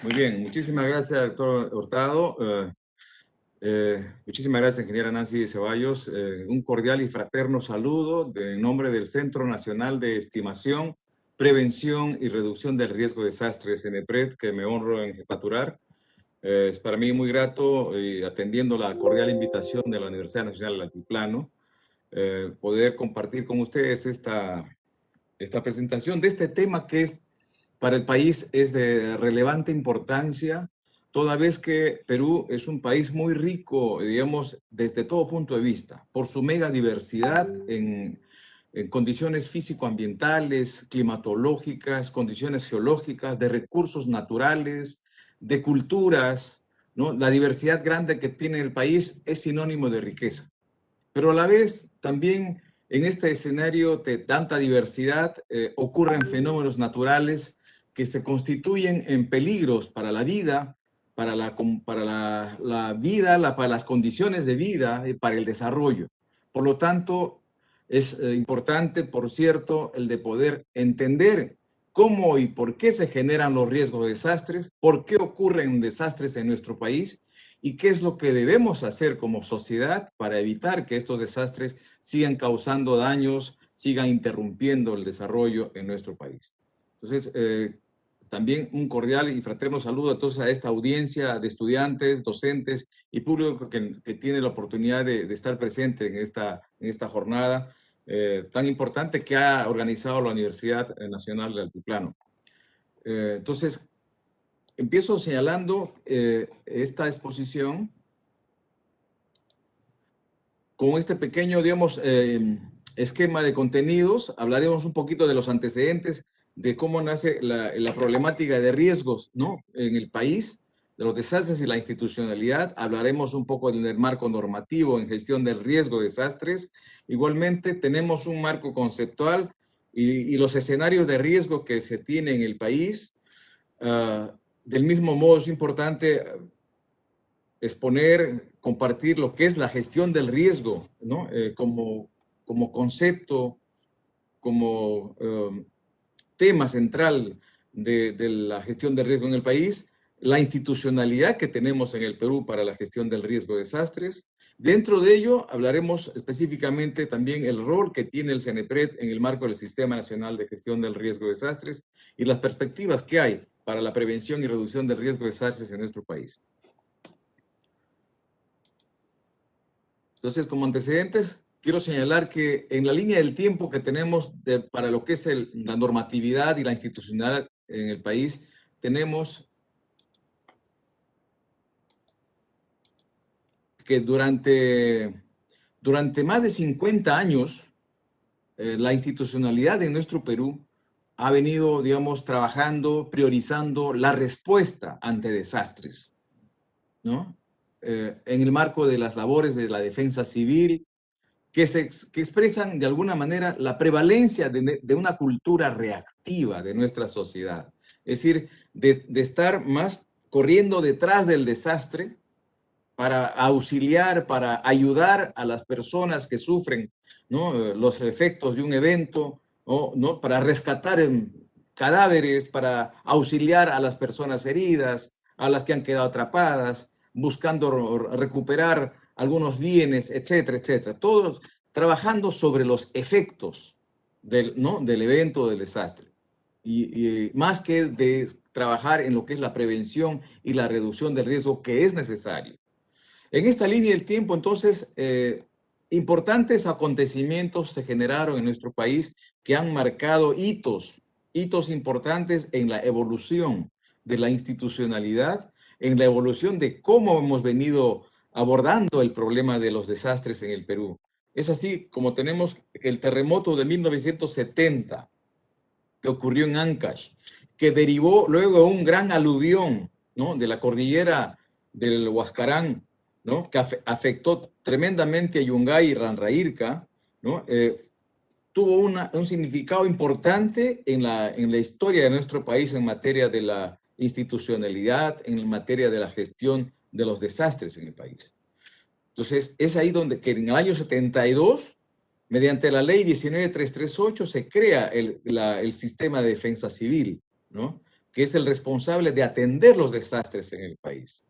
Muy bien, muchísimas gracias, doctor Hurtado. Muchísimas gracias, ingeniera Nancy Ceballos. Un cordial y fraterno saludo en nombre del Centro Nacional de Estimación, Prevención y Reducción del Riesgo de Desastres, CENEPRED, que me honro en jefaturar. Es para mí muy grato, atendiendo la cordial invitación de la Universidad Nacional del Altiplano, poder compartir con ustedes esta presentación de este tema que para el país es de relevante importancia, toda vez que Perú es un país muy rico, digamos, desde todo punto de vista, por su mega diversidad en condiciones físico-ambientales, climatológicas, condiciones geológicas, de recursos naturales, de culturas, ¿no? La diversidad grande que tiene el país es sinónimo de riqueza. Pero a la vez también en este escenario de tanta diversidad ocurren fenómenos naturales que se constituyen en peligros para la vida, para la vida, para las condiciones de vida y para el desarrollo. Por lo tanto, es importante, por cierto, el de poder entender cómo y por qué se generan los riesgos de desastres, por qué ocurren desastres en nuestro país y qué es lo que debemos hacer como sociedad para evitar que estos desastres sigan causando daños, sigan interrumpiendo el desarrollo en nuestro país. Entonces, también un cordial y fraterno saludo a toda esta audiencia de estudiantes, docentes y público que tiene la oportunidad de estar presente en esta jornada tan importante que ha organizado la Universidad Nacional del Altiplano. Entonces, empiezo señalando esta exposición con este pequeño, digamos, esquema de contenidos. Hablaremos un poquito de los antecedentes, de cómo nace la problemática de riesgos, ¿no?, en el país, de los desastres y la institucionalidad. Hablaremos un poco del marco normativo en gestión del riesgo de desastres. Igualmente, tenemos un marco conceptual y los escenarios de riesgo que se tienen en el país. Del mismo modo, es importante exponer, compartir lo que es la gestión del riesgo, ¿no? Como concepto, como tema central de la gestión del riesgo en el país, la institucionalidad que tenemos en el Perú para la gestión del riesgo de desastres. Dentro de ello hablaremos específicamente también el rol que tiene el CENEPRED en el marco del Sistema Nacional de Gestión del Riesgo de Desastres y las perspectivas que hay para la prevención y reducción del riesgo de desastres en nuestro país. Entonces, como antecedentes, quiero señalar que en la línea del tiempo que tenemos para lo que es la normatividad y la institucionalidad en el país, tenemos que durante más de 50 años, la institucionalidad en nuestro Perú ha venido, digamos, trabajando, priorizando la respuesta ante desastres, ¿no? En el marco de las labores de la defensa civil, que expresan de alguna manera la prevalencia de una cultura reactiva de nuestra sociedad. Es decir, de estar más corriendo detrás del desastre para auxiliar, para ayudar a las personas que sufren, ¿no?, los efectos de un evento, ¿no?, para rescatar cadáveres, para auxiliar a las personas heridas, a las que han quedado atrapadas, buscando recuperar algunos bienes, etcétera, etcétera. Todos trabajando sobre los efectos ¿no?, del evento, del desastre. Y más que de trabajar en lo que es la prevención y la reducción del riesgo que es necesario. En esta línea del tiempo, entonces, importantes acontecimientos se generaron en nuestro país que han marcado hitos importantes en la evolución de la institucionalidad, en la evolución de cómo hemos venido abordando el problema de los desastres en el Perú. Es así como tenemos el terremoto de 1970 que ocurrió en Ancash, que derivó luego un gran aluvión, ¿no?, de la cordillera del Huascarán, ¿no?, que afectó tremendamente a Yungay y Ranraírca, ¿no? Tuvo un significado importante en la historia de nuestro país en materia de la institucionalidad, en materia de la gestión de los desastres en el país. Entonces, es ahí donde que en el año 72, mediante la ley 19338, se crea el sistema de defensa civil, ¿no?, que es el responsable de atender los desastres en el país.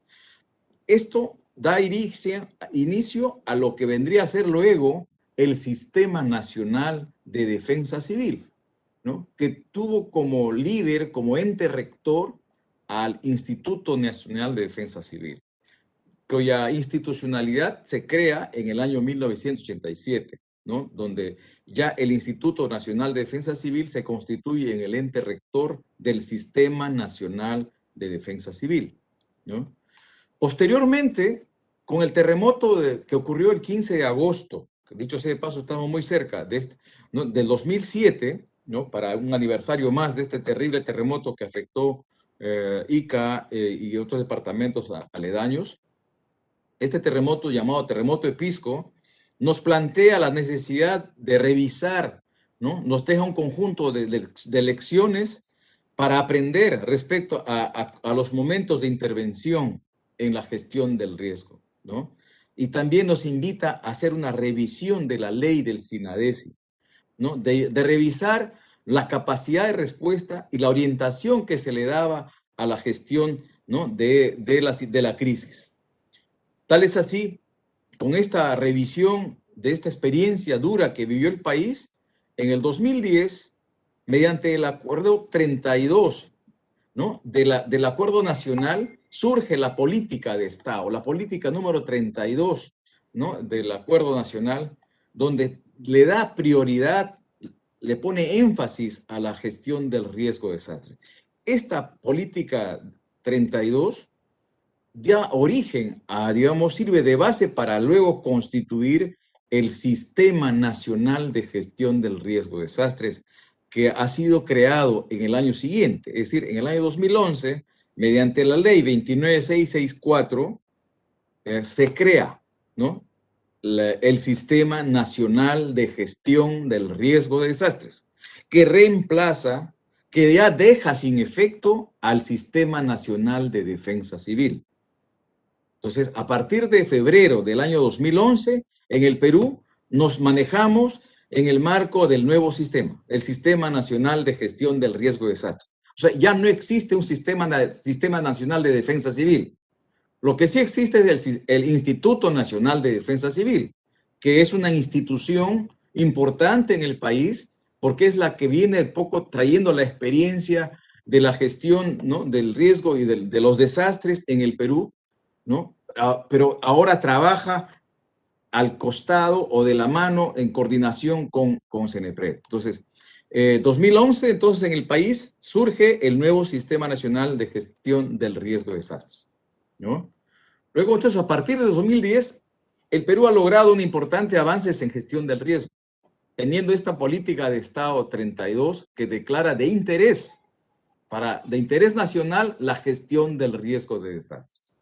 Esto da inicio a lo que vendría a ser luego el Sistema Nacional de Defensa Civil, ¿no? Que tuvo como líder, como ente rector, al Instituto Nacional de Defensa Civil, cuya institucionalidad se crea en el año 1987, ¿no? Donde ya el Instituto Nacional de Defensa Civil se constituye en el ente rector del Sistema Nacional de Defensa Civil, ¿no? Posteriormente, con el terremoto que ocurrió el 15 de agosto, dicho sea de paso, estamos muy cerca ¿no? Del 2007, ¿no? Para un aniversario más de este terrible terremoto que afectó Ica y otros departamentos aledaños. Este terremoto, llamado terremoto de Pisco, nos plantea la necesidad de revisar, ¿no? Nos deja un conjunto de lecciones para aprender respecto a los momentos de intervención en la gestión del riesgo, ¿no? Y también nos invita a hacer una revisión de la ley del SINADESI, ¿no? De revisar la capacidad de respuesta y la orientación que se le daba a la gestión, ¿no? de la crisis. Tal es así, con esta revisión de esta experiencia dura que vivió el país, en el 2010, mediante el Acuerdo 32, ¿no? Del Acuerdo Nacional, surge la política de Estado, la política número 32, ¿no? Del Acuerdo Nacional, donde le da prioridad, le pone énfasis a la gestión del riesgo de desastre. Esta política 32 da origen a, digamos, sirve de base para luego constituir el Sistema Nacional de Gestión del Riesgo de Desastres, que ha sido creado en el año siguiente, es decir, en el año 2011, mediante la ley 29664, se crea, ¿no? El Sistema Nacional de Gestión del Riesgo de Desastres, que reemplaza, que ya deja sin efecto al Sistema Nacional de Defensa Civil. Entonces, a partir de febrero del año 2011, en el Perú nos manejamos en el marco del nuevo sistema, el Sistema Nacional de Gestión del Riesgo de Desastre. O sea, ya no existe un sistema nacional de defensa civil. Lo que sí existe es el Instituto Nacional de Defensa Civil, que es una institución importante en el país porque es la que viene un poco trayendo la experiencia de la gestión, ¿no? del riesgo y de los desastres en el Perú, ¿no? Pero ahora trabaja al costado o de la mano en coordinación con CENEPRED. Entonces, 2011, entonces en el país surge el nuevo Sistema Nacional de Gestión del Riesgo de Desastres, ¿no? Luego, entonces, a partir de 2010, el Perú ha logrado un importante avances en gestión del riesgo, teniendo esta política de Estado 32 que declara de interés nacional la gestión del riesgo de desastres.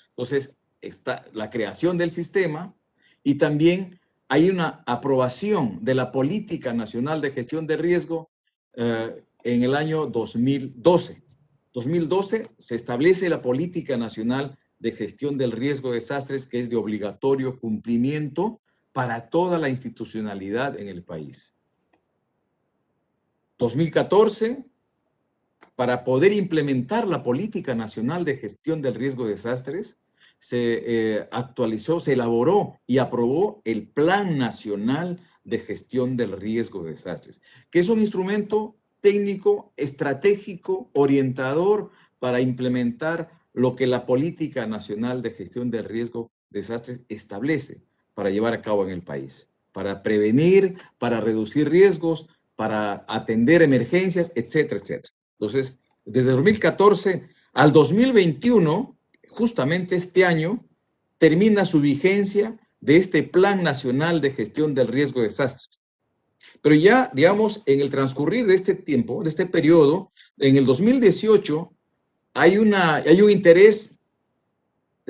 Entonces, está la creación del sistema y también hay una aprobación de la Política Nacional de Gestión de Riesgo en el año 2012. 2012 se establece la Política Nacional de Gestión del Riesgo de Desastres, que es de obligatorio cumplimiento para toda la institucionalidad en el país. 2014, para poder implementar la Política Nacional de Gestión del Riesgo de Desastres, se actualizó, se elaboró y aprobó el Plan Nacional de Gestión del Riesgo de Desastres, que es un instrumento técnico, estratégico, orientador para implementar lo que la Política Nacional de Gestión del Riesgo de Desastres establece para llevar a cabo en el país, para prevenir, para reducir riesgos, para atender emergencias, etcétera, etcétera. Entonces, desde 2014 al 2021, justamente este año, termina su vigencia de este Plan Nacional de Gestión del Riesgo de Desastres. Pero ya, digamos, en el transcurrir de este tiempo, de este periodo, en el 2018, hay un interés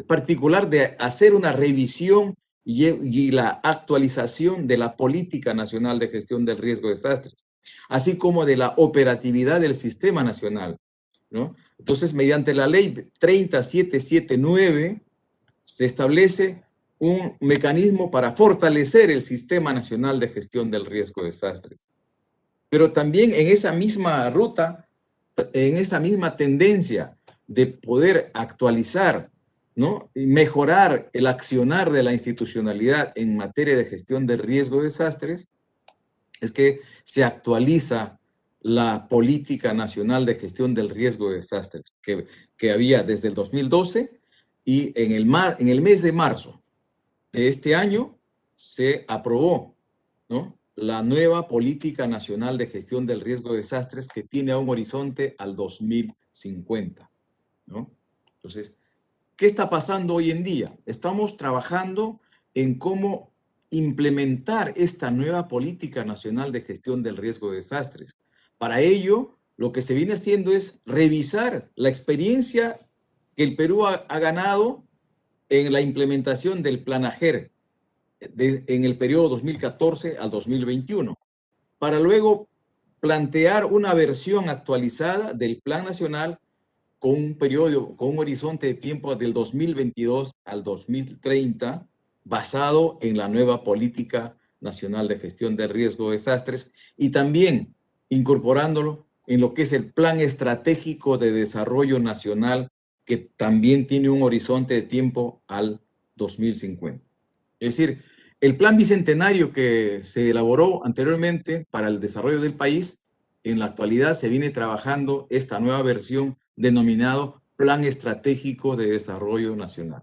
particular de hacer una revisión y la actualización de la Política Nacional de Gestión del Riesgo de Desastres, así como de la operatividad del Sistema Nacional, ¿no? Entonces, mediante la ley 30779, se establece un mecanismo para fortalecer el Sistema Nacional de Gestión del Riesgo de Desastres. Pero también en esa misma ruta en esta misma tendencia de poder actualizar, ¿no?, y mejorar el accionar de la institucionalidad en materia de gestión de riesgo de desastres, es que se actualiza la Política Nacional de Gestión del Riesgo de Desastres, que había desde el 2012, y en el mes de marzo de este año se aprobó, ¿no?, la nueva Política Nacional de Gestión del Riesgo de Desastres, que tiene un horizonte al 2050, ¿no? Entonces, ¿qué está pasando hoy en día? Estamos trabajando en cómo implementar esta nueva Política Nacional de Gestión del Riesgo de Desastres. Para ello, lo que se viene haciendo es revisar la experiencia que el Perú ha ganado en la implementación del Plan AGER en el periodo 2014 al 2021, para luego plantear una versión actualizada del Plan Nacional con un periodo, con un horizonte de tiempo del 2022 al 2030, basado en la nueva Política Nacional de Gestión de Riesgo de Desastres, y también incorporándolo en lo que es el Plan Estratégico de Desarrollo Nacional, que también tiene un horizonte de tiempo al 2050. Es decir, el plan bicentenario que se elaboró anteriormente para el desarrollo del país, en la actualidad se viene trabajando esta nueva versión denominado Plan Estratégico de Desarrollo Nacional.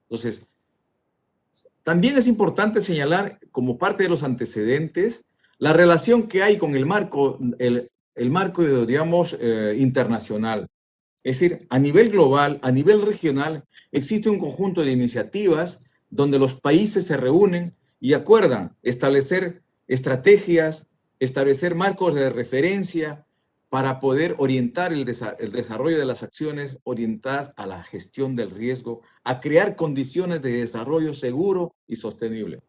Entonces, también es importante señalar, como parte de los antecedentes, la relación que hay con el marco, digamos, internacional. Es decir, a nivel global, a nivel regional, existe un conjunto de iniciativas donde los países se reúnen y acuerdan establecer estrategias, establecer marcos de referencia para poder orientar el desarrollo de las acciones orientadas a la gestión del riesgo, a crear condiciones de desarrollo seguro y sostenible.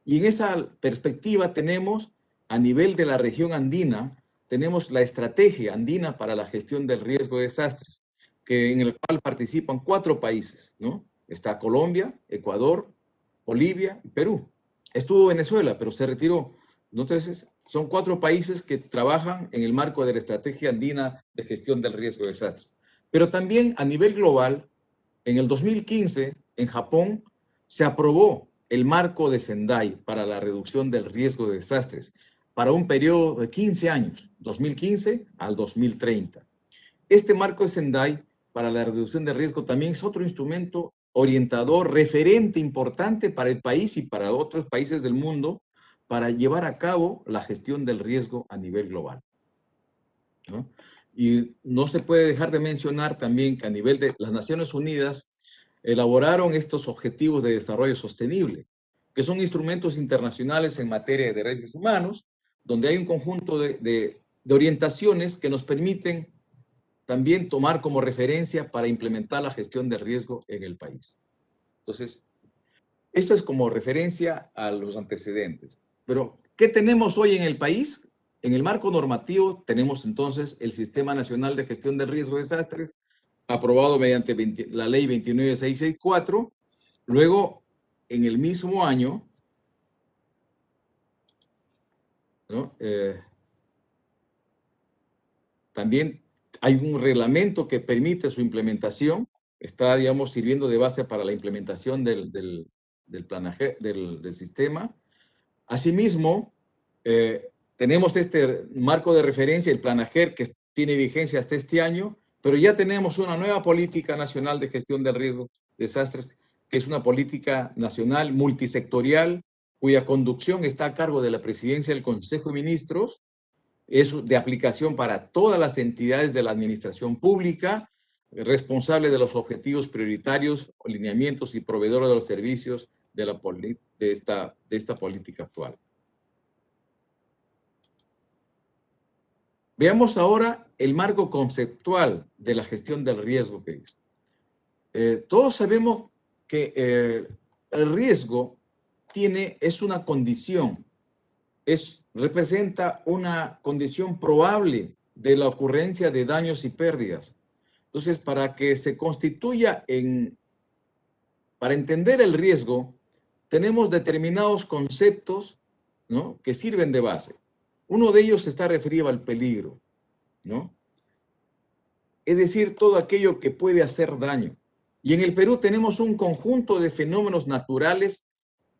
Y en esa perspectiva tenemos, a nivel de la región andina, tenemos la Estrategia Andina para la Gestión del Riesgo de Desastres, en el cual participan 4 países, ¿no? Está Colombia, Ecuador, Bolivia y Perú. Estuvo Venezuela, pero se retiró. Entonces, son 4 países que trabajan en el marco de la Estrategia Andina de Gestión del Riesgo de Desastres. Pero también a nivel global, en el 2015, en Japón, se aprobó el marco de Sendai para la reducción del riesgo de desastres para un periodo de 15 años, 2015 al 2030. Este marco de Sendai para la reducción de riesgo también es otro instrumento orientador, referente importante para el país y para otros países del mundo para llevar a cabo la gestión del riesgo a nivel global, ¿no? Y no se puede dejar de mencionar también que a nivel de las Naciones Unidas elaboraron estos objetivos de desarrollo sostenible, que son instrumentos internacionales en materia de derechos humanos, donde hay un conjunto de orientaciones que nos permiten también tomar como referencia para implementar la gestión de riesgo en el país. Entonces, esto es como referencia a los antecedentes. Pero, ¿qué tenemos hoy en el país? En el marco normativo tenemos entonces el Sistema Nacional de Gestión del Riesgo de Desastres, aprobado mediante la Ley 29664. Luego, en el mismo año, ¿no?, también hay un reglamento que permite su implementación, está, digamos, sirviendo de base para la implementación del sistema. Asimismo, tenemos este marco de referencia, el Plan AGER, que tiene vigencia hasta este año, pero ya tenemos una nueva Política Nacional de Gestión del Riesgo de Desastres, que es una política nacional multisectorial, cuya conducción está a cargo de la Presidencia del Consejo de Ministros. Es de aplicación para todas las entidades de la administración pública, responsable de los objetivos prioritarios, lineamientos y proveedores de los servicios de esta política actual. Veamos ahora el marco conceptual de la gestión del riesgo que es. Todos sabemos que el riesgo es una condición, representa una condición probable de la ocurrencia de daños y pérdidas. Entonces, para que se constituya para entender el riesgo, tenemos determinados conceptos, ¿no?, que sirven de base. Uno de ellos está referido al peligro, ¿no? es decir, todo aquello que puede hacer daño. Y en el Perú tenemos un conjunto de fenómenos naturales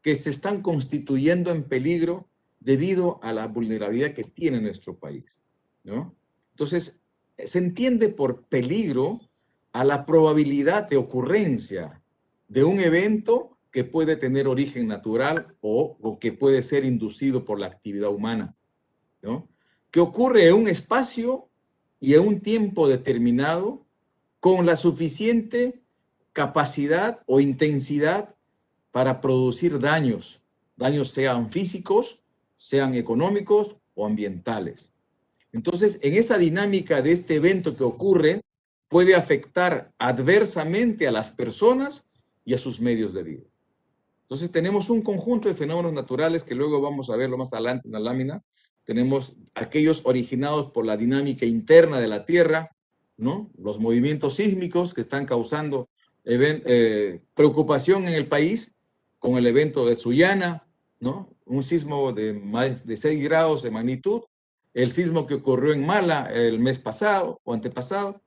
que se están constituyendo en peligro debido a la vulnerabilidad que tiene nuestro país, ¿no? Entonces, se entiende por peligro a la probabilidad de ocurrencia de un evento que puede tener origen natural o que puede ser inducido por la actividad humana, ¿no? Que ocurre en un espacio y en un tiempo determinado con la suficiente capacidad o intensidad para producir daños, daños sean físicos, sean económicos o ambientales. Entonces, en esa dinámica de este evento que ocurre, puede afectar adversamente a las personas y a sus medios de vida. Entonces, tenemos un conjunto de fenómenos naturales que luego vamos a verlo más adelante en la lámina. Tenemos aquellos originados por la dinámica interna de la Tierra, ¿no? Los movimientos sísmicos que están causando preocupación en el país, con el evento de Sullana, ¿no? Un sismo de más de 6 grados de magnitud, el sismo que ocurrió en Mala el mes pasado o antepasado,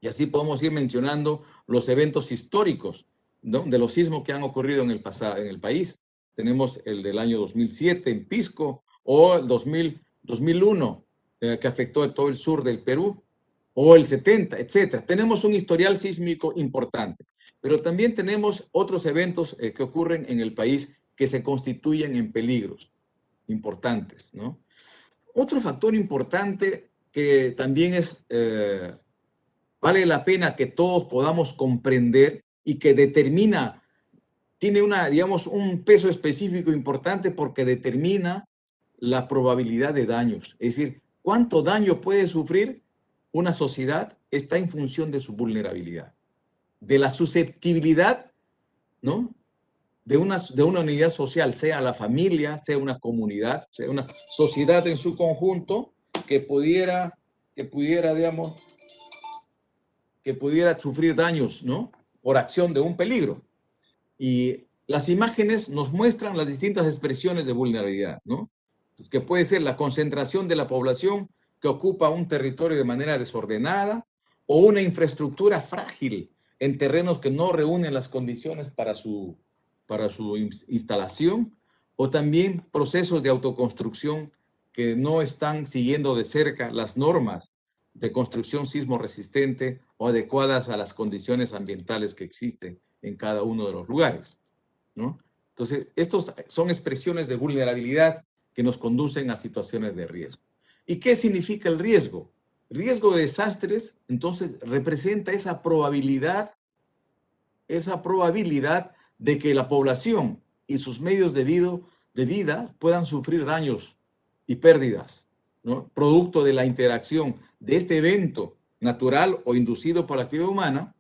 y así podemos ir mencionando los eventos históricos, ¿no? De los sismos que han ocurrido en el país. Tenemos el del año 2007 en Pisco, o el 2001, que afectó a todo el sur del Perú, o el 70, etcétera. Tenemos un historial sísmico importante, pero también tenemos otros eventos que ocurren en el país que se constituyen en peligros importantes, ¿no? Otro factor importante que también vale la pena que todos podamos comprender y que tiene digamos, un peso específico importante porque determina la probabilidad de daños. Es decir, cuánto daño puede sufrir una sociedad está en función de su vulnerabilidad, de la susceptibilidad, ¿no? De una unidad social, sea la familia, sea una comunidad, sea una sociedad en su conjunto que pudiera digamos, que pudiera sufrir daños, ¿no? Por acción de un peligro. Y las imágenes nos muestran las distintas expresiones de vulnerabilidad, ¿no? Entonces, que puede ser la concentración de la población que ocupa un territorio de manera desordenada o una infraestructura frágil en terrenos que no reúnen las condiciones para su instalación, o también procesos de autoconstrucción que no están siguiendo de cerca las normas de construcción sismo resistente o adecuadas a las condiciones ambientales que existen en cada uno de los lugares, ¿no? Entonces, estos son expresiones de vulnerabilidad que nos conducen a situaciones de riesgo. ¿Y qué significa el riesgo? Riesgo de desastres, entonces, representa esa probabilidad de que la población y sus medios de vida puedan sufrir daños y pérdidas, ¿no? Producto de la interacción de este evento natural o inducido por la actividad humana,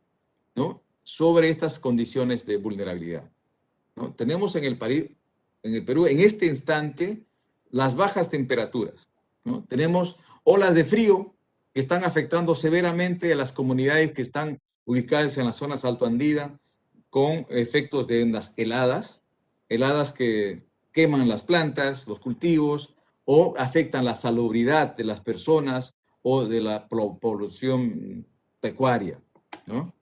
¿no? Sobre estas condiciones de vulnerabilidad, ¿no? Tenemos en el Perú, en este instante, las bajas temperaturas, ¿no? Tenemos olas de frío que están afectando severamente a las comunidades que están ubicadas en las zonas altoandinas, con efectos de unas heladas que queman las plantas, los cultivos, o afectan la salubridad de las personas o de la población pecuaria, ¿no?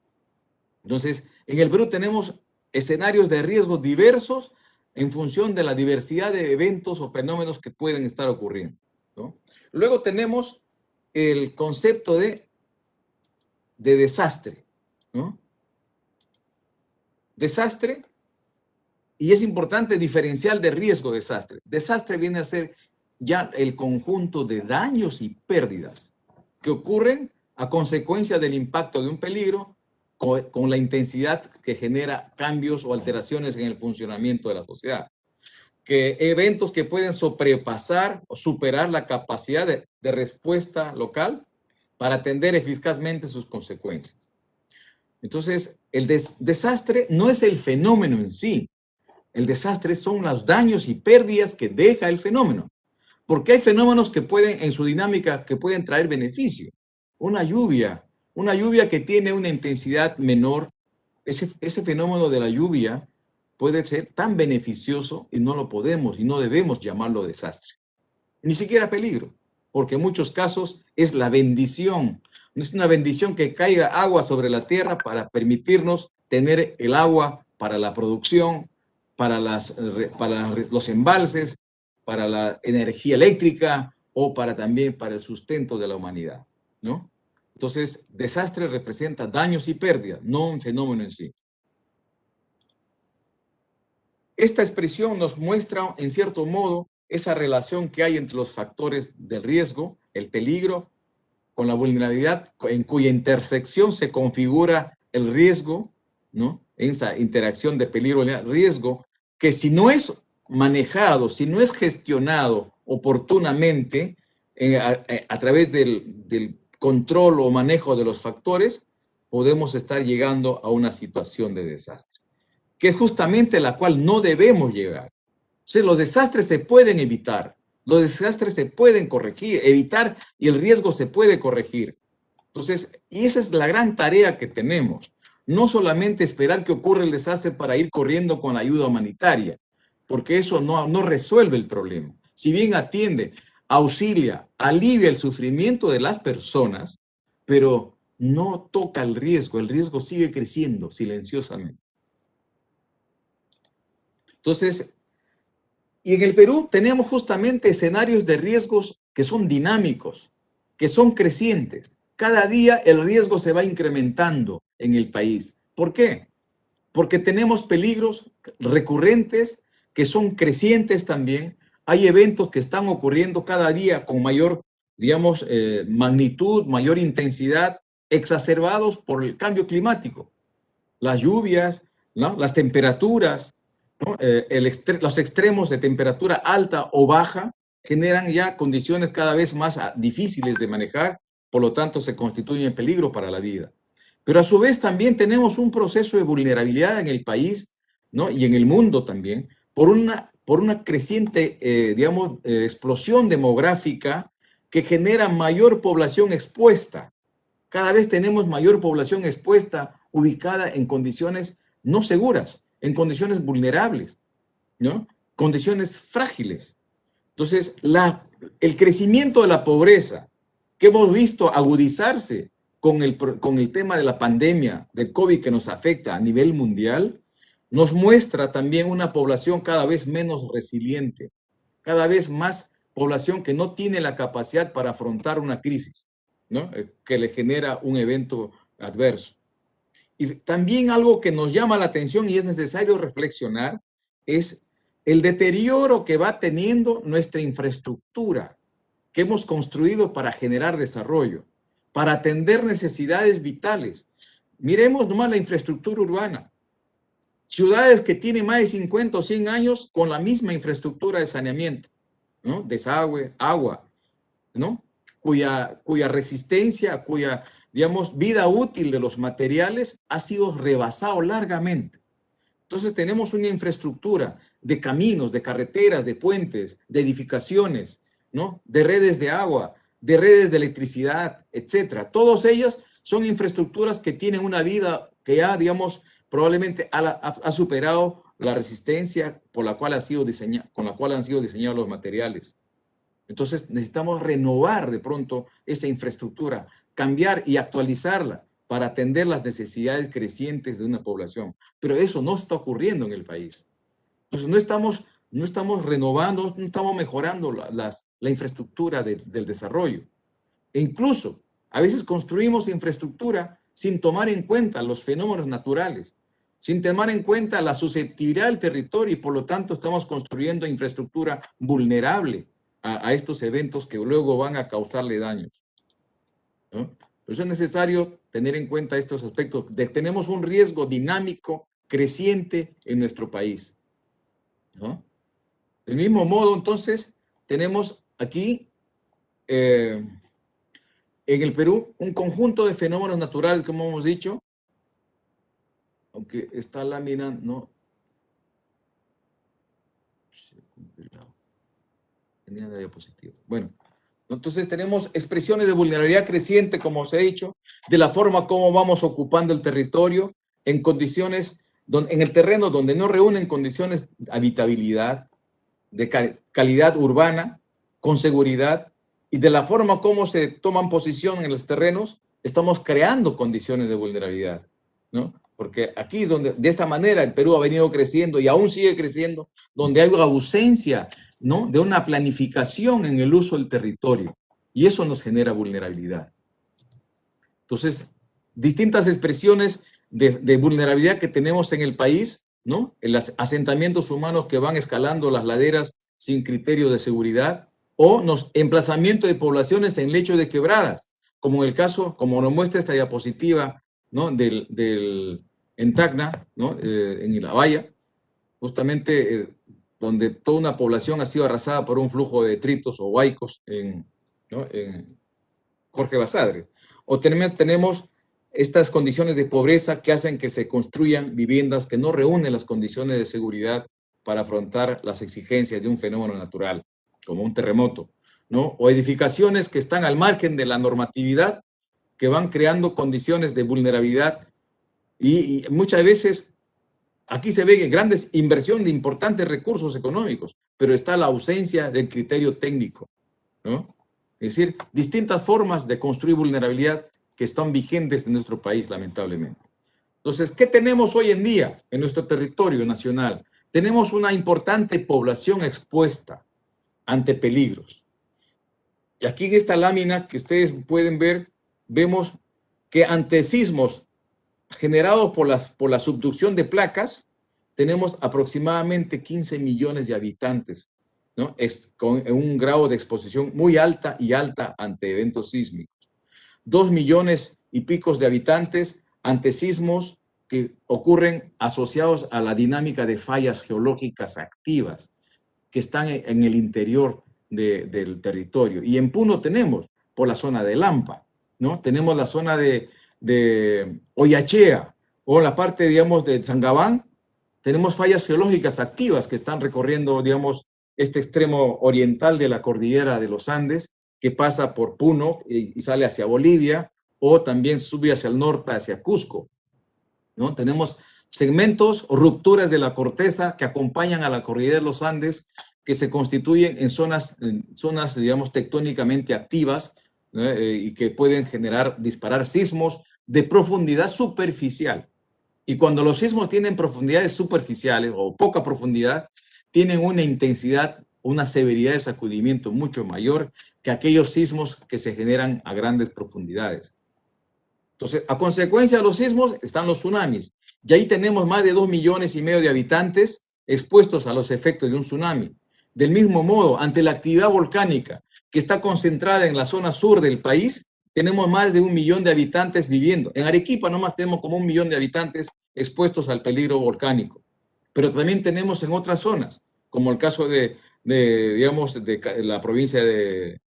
Entonces, en el Perú tenemos escenarios de riesgo diversos en función de la diversidad de eventos o fenómenos que pueden estar ocurriendo, ¿no? Luego tenemos el concepto de desastre, ¿no? Desastre, y es importante diferenciar de riesgo desastre. Desastre viene a ser ya el conjunto de daños y pérdidas que ocurren a consecuencia del impacto de un peligro con la intensidad que genera cambios o alteraciones en el funcionamiento de la sociedad. Que eventos que pueden sobrepasar o superar la capacidad de respuesta local para atender eficazmente sus consecuencias. Entonces, el desastre no es el fenómeno en sí. El desastre son los daños y pérdidas que deja el fenómeno. Porque hay fenómenos que pueden, en su dinámica, que pueden traer beneficio. Una lluvia que tiene una intensidad menor, ese fenómeno de la lluvia puede ser tan beneficioso y no lo podemos y no debemos llamarlo desastre. Ni siquiera peligro. porque en muchos casos es la bendición. Es una bendición que caiga agua sobre la tierra para permitirnos tener el agua para la producción, para los embalses, para la energía eléctrica o también para el sustento de la humanidad, ¿no? Entonces, desastre representa daños y pérdidas, no un fenómeno en sí. Esta expresión nos muestra, en cierto modo, esa relación que hay entre los factores del riesgo, el peligro, con la vulnerabilidad, en cuya intersección se configura el riesgo, ¿no? Esa interacción de peligro-riesgo, que si no es manejado, si no es gestionado oportunamente a través del control o manejo de los factores, podemos estar llegando a una situación de desastre, que es justamente la cual no debemos llegar. O sea, los desastres se pueden evitar, los desastres se pueden corregir, evitar, y el riesgo se puede corregir. Entonces, y esa es la gran tarea que tenemos. No solamente esperar que ocurra el desastre para ir corriendo con la ayuda humanitaria, porque eso no resuelve el problema. Si bien atiende, auxilia, alivia el sufrimiento de las personas, pero no toca el riesgo sigue creciendo silenciosamente. Entonces, y en el Perú tenemos justamente escenarios de riesgos que son dinámicos, que son crecientes. Cada día el riesgo se va incrementando en el país. ¿Por qué? Porque tenemos peligros recurrentes que son crecientes también. Hay eventos que están ocurriendo cada día con mayor, digamos, magnitud, mayor intensidad, exacerbados por el cambio climático. Las lluvias, ¿no? Las temperaturas, ¿no? Los extremos de temperatura alta o baja generan ya condiciones cada vez más difíciles de manejar, por lo tanto se constituyen peligro para la vida. Pero a su vez también tenemos un proceso de vulnerabilidad en el país, ¿no? Y en el mundo también, por una creciente, digamos, explosión demográfica que genera mayor población expuesta. Cada vez tenemos mayor población expuesta, ubicada en condiciones no seguras, en condiciones vulnerables, ¿no? Condiciones frágiles. Entonces, el crecimiento de la pobreza que hemos visto agudizarse con el tema de la pandemia del COVID que nos afecta a nivel mundial, nos muestra también una población cada vez menos resiliente, cada vez más población que no tiene la capacidad para afrontar una crisis, ¿no? Que le genera un evento adverso. Y también algo que nos llama la atención y es necesario reflexionar es el deterioro que va teniendo nuestra infraestructura que hemos construido para generar desarrollo, para atender necesidades vitales. Miremos nomás la infraestructura urbana. Ciudades que tienen más de 50 o 100 años con la misma infraestructura de saneamiento, ¿no? Desagüe, agua, ¿no? Cuya resistencia, cuya, digamos, vida útil de los materiales ha sido rebasado largamente. Entonces tenemos una infraestructura de caminos, de carreteras, de puentes, de edificaciones, ¿no? De redes de agua, de redes de electricidad, etcétera. Todos ellos son infraestructuras que tienen una vida que ya, digamos, probablemente ha superado la resistencia por la cual con la cual han sido diseñados los materiales. Entonces necesitamos renovar de pronto esa infraestructura, cambiar y actualizarla para atender las necesidades crecientes de una población. Pero eso no está ocurriendo en el país. Entonces no estamos renovando, no estamos mejorando la infraestructura del desarrollo. E incluso a veces construimos infraestructura sin tomar en cuenta los fenómenos naturales, sin tomar en cuenta la susceptibilidad del territorio y por lo tanto estamos construyendo infraestructura vulnerable a estos eventos que luego van a causarle daños, ¿no? Por eso es necesario tener en cuenta estos aspectos. Tenemos un riesgo dinámico creciente en nuestro país, ¿no? Del mismo modo, entonces, tenemos aquí en el Perú un conjunto de fenómenos naturales, como hemos dicho, aunque esta lámina no tenía la diapositiva. Bueno, entonces tenemos expresiones de vulnerabilidad creciente, como os he dicho, de la forma como vamos ocupando el territorio en condiciones, en el terreno donde no reúnen condiciones de habitabilidad, de calidad urbana, con seguridad, Y de la forma como se toman posición en los terrenos, estamos creando condiciones de vulnerabilidad, ¿no? Porque aquí es donde, de esta manera, el Perú ha venido creciendo y aún sigue creciendo, donde hay una ausencia, ¿no?, de una planificación en el uso del territorio. Y eso nos genera vulnerabilidad. Entonces, distintas expresiones de vulnerabilidad que tenemos en el país, ¿no? En los asentamientos humanos que van escalando las laderas sin criterio de seguridad, o emplazamiento de poblaciones en lechos de quebradas, como en el caso, como nos muestra esta diapositiva, ¿no?, en Tacna, ¿no?, en Ilabaya, justamente donde toda una población ha sido arrasada por un flujo de detritos o huaicos ¿no?, en Jorge Basadre. O tenemos estas condiciones de pobreza que hacen que se construyan viviendas que no reúnen las condiciones de seguridad para afrontar las exigencias de un fenómeno natural, como un terremoto, ¿no? O edificaciones que están al margen de la normatividad, que van creando condiciones de vulnerabilidad y muchas veces aquí se ve grandes inversión de importantes recursos económicos, pero está la ausencia del criterio técnico, ¿no? Es decir, distintas formas de construir vulnerabilidad que están vigentes en nuestro país, lamentablemente. Entonces, ¿qué tenemos hoy en día en nuestro territorio nacional? Tenemos una importante población expuesta ante peligros. Y aquí en esta lámina que ustedes pueden ver, vemos que ante sismos generados por la subducción de placas, tenemos aproximadamente 15 millones de habitantes, ¿no? Con un grado de exposición muy alta y alta ante eventos sísmicos. 2 millones y pico de habitantes ante sismos que ocurren asociados a la dinámica de fallas geológicas activas que están en el interior del territorio. Y en Puno tenemos, por la zona de Lampa, ¿no? Tenemos la zona de Oyachea o la parte, digamos, de Sangabán. Tenemos fallas geológicas activas que están recorriendo, digamos, este extremo oriental de la cordillera de los Andes, que pasa por Puno y sale hacia Bolivia, o también sube hacia el norte, hacia Cusco, ¿no? Tenemos segmentos o rupturas de la corteza que acompañan a la cordillera de los Andes, que se constituyen en zonas digamos, tectónicamente activas, ¿no? Y que pueden disparar sismos de profundidad superficial. Y cuando los sismos tienen profundidades superficiales o poca profundidad, tienen una intensidad, una severidad de sacudimiento mucho mayor que aquellos sismos que se generan a grandes profundidades. Entonces, a consecuencia de los sismos están los tsunamis. Y ahí tenemos más de 2,5 millones de habitantes expuestos a los efectos de un tsunami. Del mismo modo, ante la actividad volcánica que está concentrada en la zona sur del país, tenemos más de 1 millón de habitantes viviendo. En Arequipa nomás tenemos como 1 millón de habitantes expuestos al peligro volcánico. Pero también tenemos en otras zonas, como el caso digamos, de la provincia de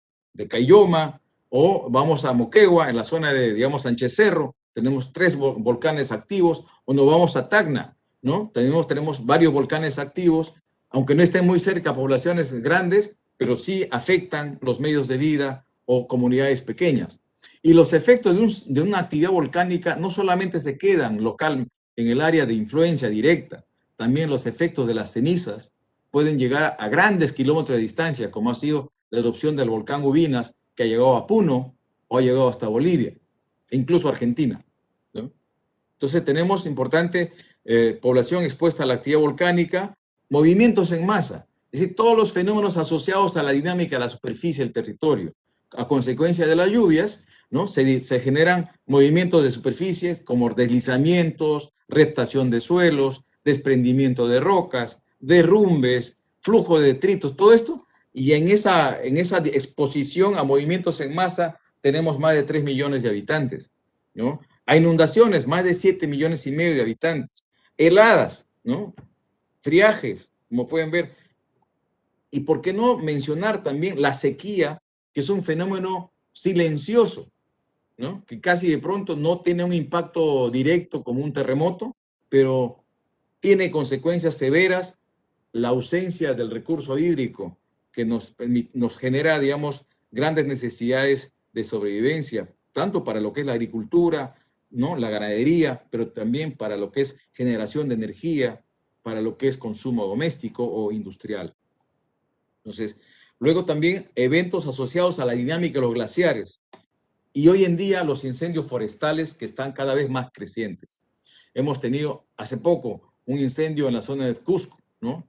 Caylloma, o vamos a Moquegua, en la zona de, digamos, Sánchez Cerro, tenemos 3 volcanes activos, o nos vamos a Tacna, ¿no? Tenemos varios volcanes activos, aunque no estén muy cerca poblaciones grandes, pero sí afectan los medios de vida o comunidades pequeñas. Y los efectos de una actividad volcánica no solamente se quedan local en el área de influencia directa, también los efectos de las cenizas pueden llegar a grandes kilómetros de distancia, como ha sido la erupción del volcán Ubinas, que ha llegado a Puno o ha llegado hasta Bolivia, e incluso Argentina, ¿no? Entonces tenemos importante población expuesta a la actividad volcánica, movimientos en masa, es decir, todos los fenómenos asociados a la dinámica de la superficie del territorio. A consecuencia de las lluvias, ¿no?, se generan movimientos de superficies como deslizamientos, reptación de suelos, desprendimiento de rocas, derrumbes, flujo de detritos, todo esto. Y en esa exposición a movimientos en masa tenemos más de 3 millones de habitantes, ¿no? A inundaciones, más de 7,5 millones de habitantes. Heladas, ¿no? Friajes, como pueden ver. Y por qué no mencionar también la sequía, que es un fenómeno silencioso, ¿no?, que casi de pronto no tiene un impacto directo como un terremoto, pero tiene consecuencias severas. La ausencia del recurso hídrico que nos genera, digamos, grandes necesidades de sobrevivencia, tanto para lo que es la agricultura, ¿no?, la ganadería, pero también para lo que es generación de energía, para lo que es consumo doméstico o industrial. Entonces, Luego también eventos asociados a la dinámica de los glaciares. Y hoy en día los incendios forestales que están cada vez más crecientes. Hemos tenido hace poco un incendio en la zona de Cusco, ¿no?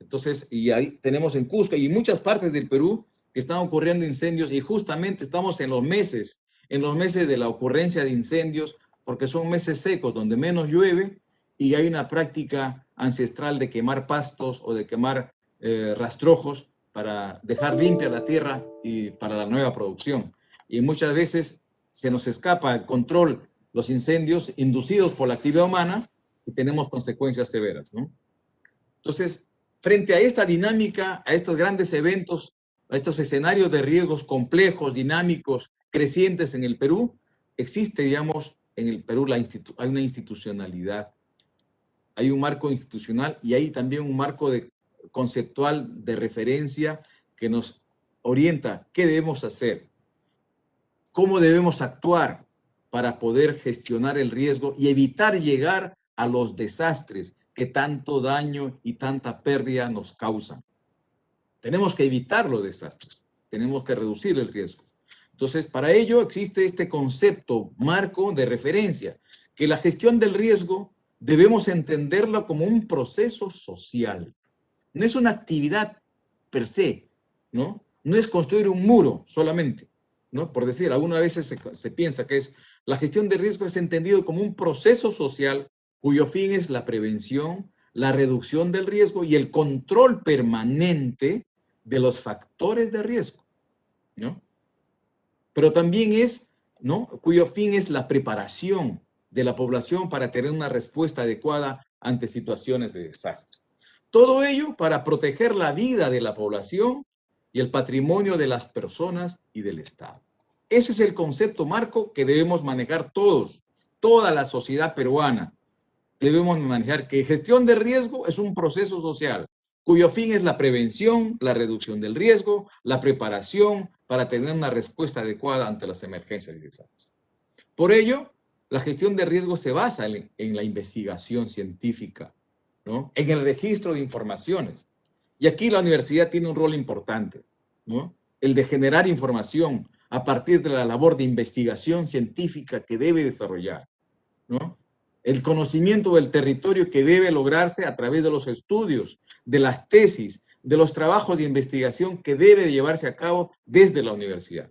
Entonces, y ahí tenemos en Cusco y muchas partes del Perú que están ocurriendo incendios y justamente estamos en los meses de la ocurrencia de incendios, porque son meses secos donde menos llueve y hay una práctica ancestral de quemar pastos o de quemar rastrojos para dejar limpia la tierra y para la nueva producción. Y muchas veces se nos escapa el control los incendios inducidos por la actividad humana y tenemos consecuencias severas, ¿no? Entonces, frente a esta dinámica, a estos grandes eventos, a estos escenarios de riesgos complejos, dinámicos, crecientes en el Perú, existe, digamos, en el Perú hay una institucionalidad, hay un marco institucional y hay también un marco conceptual de referencia que nos orienta qué debemos hacer, cómo debemos actuar para poder gestionar el riesgo y evitar llegar a los desastres que tanto daño y tanta pérdida nos causan. Tenemos que evitar los desastres, tenemos que reducir el riesgo. Entonces, para ello existe este concepto, marco de referencia, que la gestión del riesgo debemos entenderla como un proceso social. No es una actividad per se, ¿no? No es construir un muro solamente, ¿no? Por decir, algunas veces se piensa que la gestión de riesgo es entendido como un proceso social cuyo fin es la prevención, la reducción del riesgo y el control permanente de los factores de riesgo, ¿no? Pero también ¿no? Cuyo fin es la preparación de la población para tener una respuesta adecuada ante situaciones de desastre. Todo ello para proteger la vida de la población y el patrimonio de las personas y del Estado. Ese es el concepto marco que debemos manejar todos, toda la sociedad peruana. Debemos manejar que gestión de riesgo es un proceso social cuyo fin es la prevención, la reducción del riesgo, la preparación para tener una respuesta adecuada ante las emergencias y desastres. Por ello, la gestión de riesgo se basa en la investigación científica, ¿no? En el registro de informaciones. Y aquí la universidad tiene un rol importante, ¿no? El de generar información a partir de la labor de investigación científica que debe desarrollar, ¿no? El conocimiento del territorio que debe lograrse a través de los estudios, de las tesis, de los trabajos de investigación que debe llevarse a cabo desde la universidad,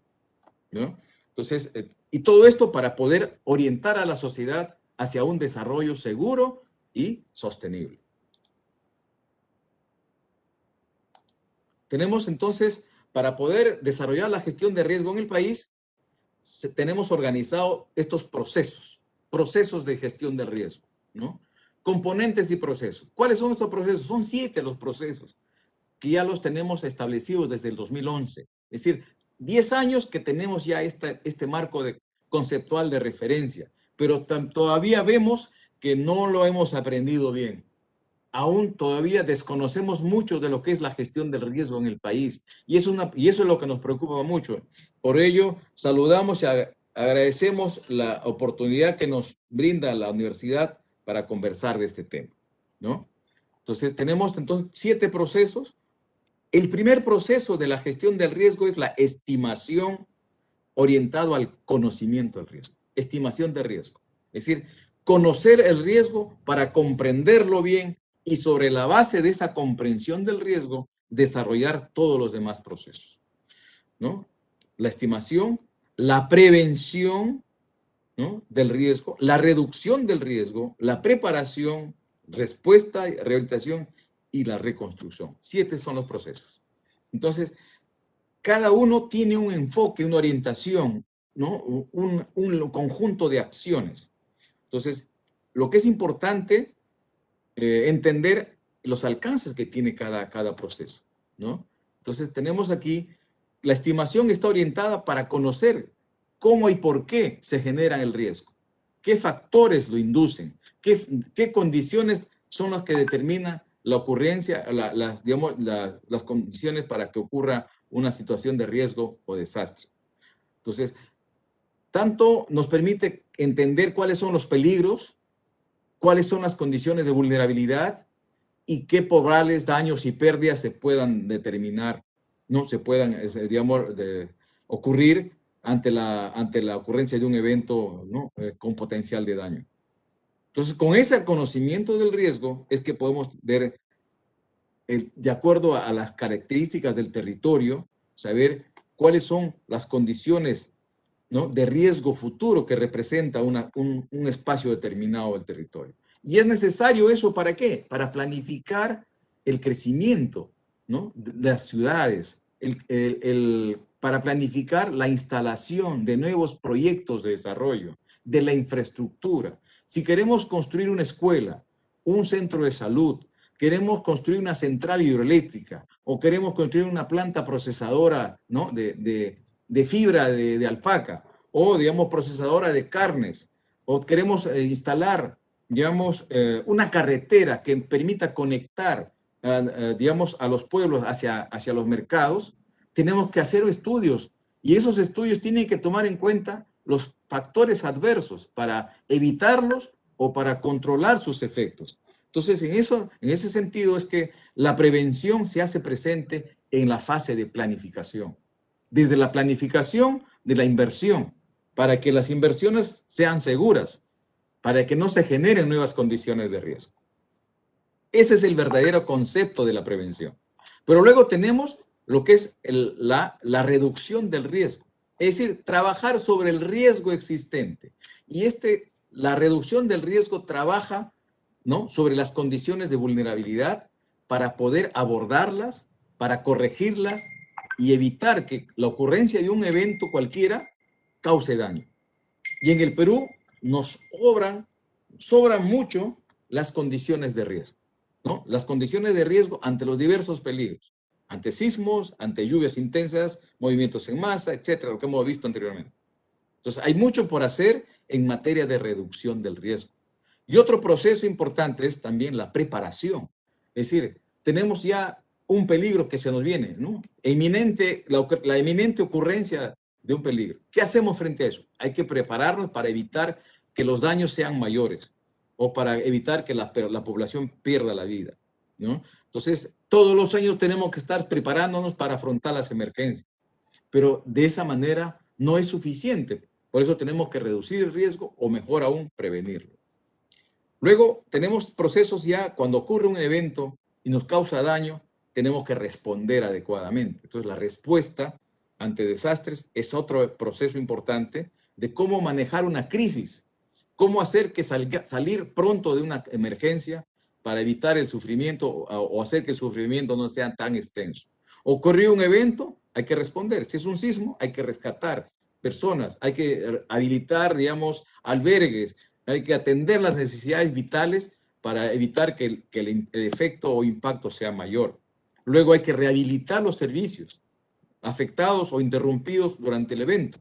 ¿no? Entonces, y todo esto para poder orientar a la sociedad hacia un desarrollo seguro y sostenible. Tenemos entonces, para poder desarrollar la gestión de riesgo en el país, tenemos organizado estos procesos de gestión de riesgo, ¿no? Componentes y procesos. ¿Cuáles son estos procesos? Son 7 los procesos que ya los tenemos establecidos desde el 2011. Es decir, 10 años que tenemos ya este marco conceptual de referencia, pero todavía vemos que no lo hemos aprendido bien. Aún todavía desconocemos mucho de lo que es la gestión del riesgo en el país. Y eso es lo que nos preocupa mucho. Por ello, saludamos y agradecemos la oportunidad que nos brinda la universidad para conversar de este tema, ¿no? Entonces, tenemos 7 procesos. El primer proceso de la gestión del riesgo es la estimación orientado al conocimiento del riesgo. Estimación de riesgo. Es decir, conocer el riesgo para comprenderlo bien y sobre la base de esa comprensión del riesgo, desarrollar todos los demás procesos, ¿no? La estimación, la prevención, ¿no? del riesgo, la reducción del riesgo, la preparación, respuesta, rehabilitación y la reconstrucción. 7 son los procesos. Entonces, cada uno tiene un enfoque, una orientación, ¿no? Un conjunto de acciones. Entonces, lo que es importante entender los alcances que tiene cada proceso, ¿no? Entonces, tenemos aquí, la estimación está orientada para conocer cómo y por qué se genera el riesgo, qué factores lo inducen, qué condiciones son las que determinan la ocurrencia, las condiciones para que ocurra una situación de riesgo o desastre. Entonces, tanto nos permite entender cuáles son los peligros, cuáles son las condiciones de vulnerabilidad y qué probables daños y pérdidas se puedan determinar no se puedan, digamos, ocurrir ante la ocurrencia de un evento, ¿no? Con potencial de daño. Entonces, con ese conocimiento del riesgo es que podemos ver, de acuerdo a las características del territorio, saber cuáles son las condiciones, ¿no?, de riesgo futuro que representa un espacio determinado del territorio. Y es necesario eso, ¿para qué? Para planificar el crecimiento, ¿no?, de las ciudades, para planificar la instalación de nuevos proyectos de desarrollo, de la infraestructura. Si queremos construir una escuela, un centro de salud, queremos construir una central hidroeléctrica o queremos construir una planta procesadora, ¿no?, de fibra de alpaca, o, digamos, procesadora de carnes, o queremos instalar, digamos, una carretera que permita conectar, digamos, a los pueblos hacia los mercados, tenemos que hacer estudios, y esos estudios tienen que tomar en cuenta los factores adversos para evitarlos o para controlar sus efectos. Entonces, en ese sentido es que la prevención se hace presente en la fase de planificación. Desde la planificación de la inversión, para que las inversiones sean seguras, para que no se generen nuevas condiciones de riesgo. Ese es el verdadero concepto de la prevención. Pero luego tenemos lo que es la reducción del riesgo, es decir, trabajar sobre el riesgo existente. Y la reducción del riesgo trabaja, ¿no?, sobre las condiciones de vulnerabilidad para poder abordarlas, para corregirlas y evitar que la ocurrencia de un evento cualquiera cause daño. Y en el Perú nos sobran mucho las condiciones de riesgo, ¿no? Las condiciones de riesgo ante los diversos peligros, ante sismos, ante lluvias intensas, movimientos en masa, etcétera, lo que hemos visto anteriormente. Entonces, hay mucho por hacer en materia de reducción del riesgo. Y otro proceso importante es también la preparación. Es decir, tenemos ya un peligro que se nos viene, ¿no? La eminente ocurrencia de un peligro. ¿Qué hacemos frente a eso? Hay que prepararnos para evitar que los daños sean mayores o para evitar que la población pierda la vida, ¿no? Entonces, todos los años tenemos que estar preparándonos para afrontar las emergencias, pero de esa manera no es suficiente. Por eso tenemos que reducir el riesgo o, mejor aún, prevenirlo. Luego tenemos procesos ya cuando ocurre un evento y nos causa daño, tenemos que responder adecuadamente. Entonces, la respuesta ante desastres es otro proceso importante de cómo manejar una crisis, cómo hacer que salir pronto de una emergencia para evitar el sufrimiento o hacer que el sufrimiento no sea tan extenso. Ocurrió un evento, hay que responder. Si es un sismo, hay que rescatar personas, hay que habilitar, digamos, albergues, hay que atender las necesidades vitales para evitar que el efecto o impacto sea mayor. Luego hay que rehabilitar los servicios afectados o interrumpidos durante el evento.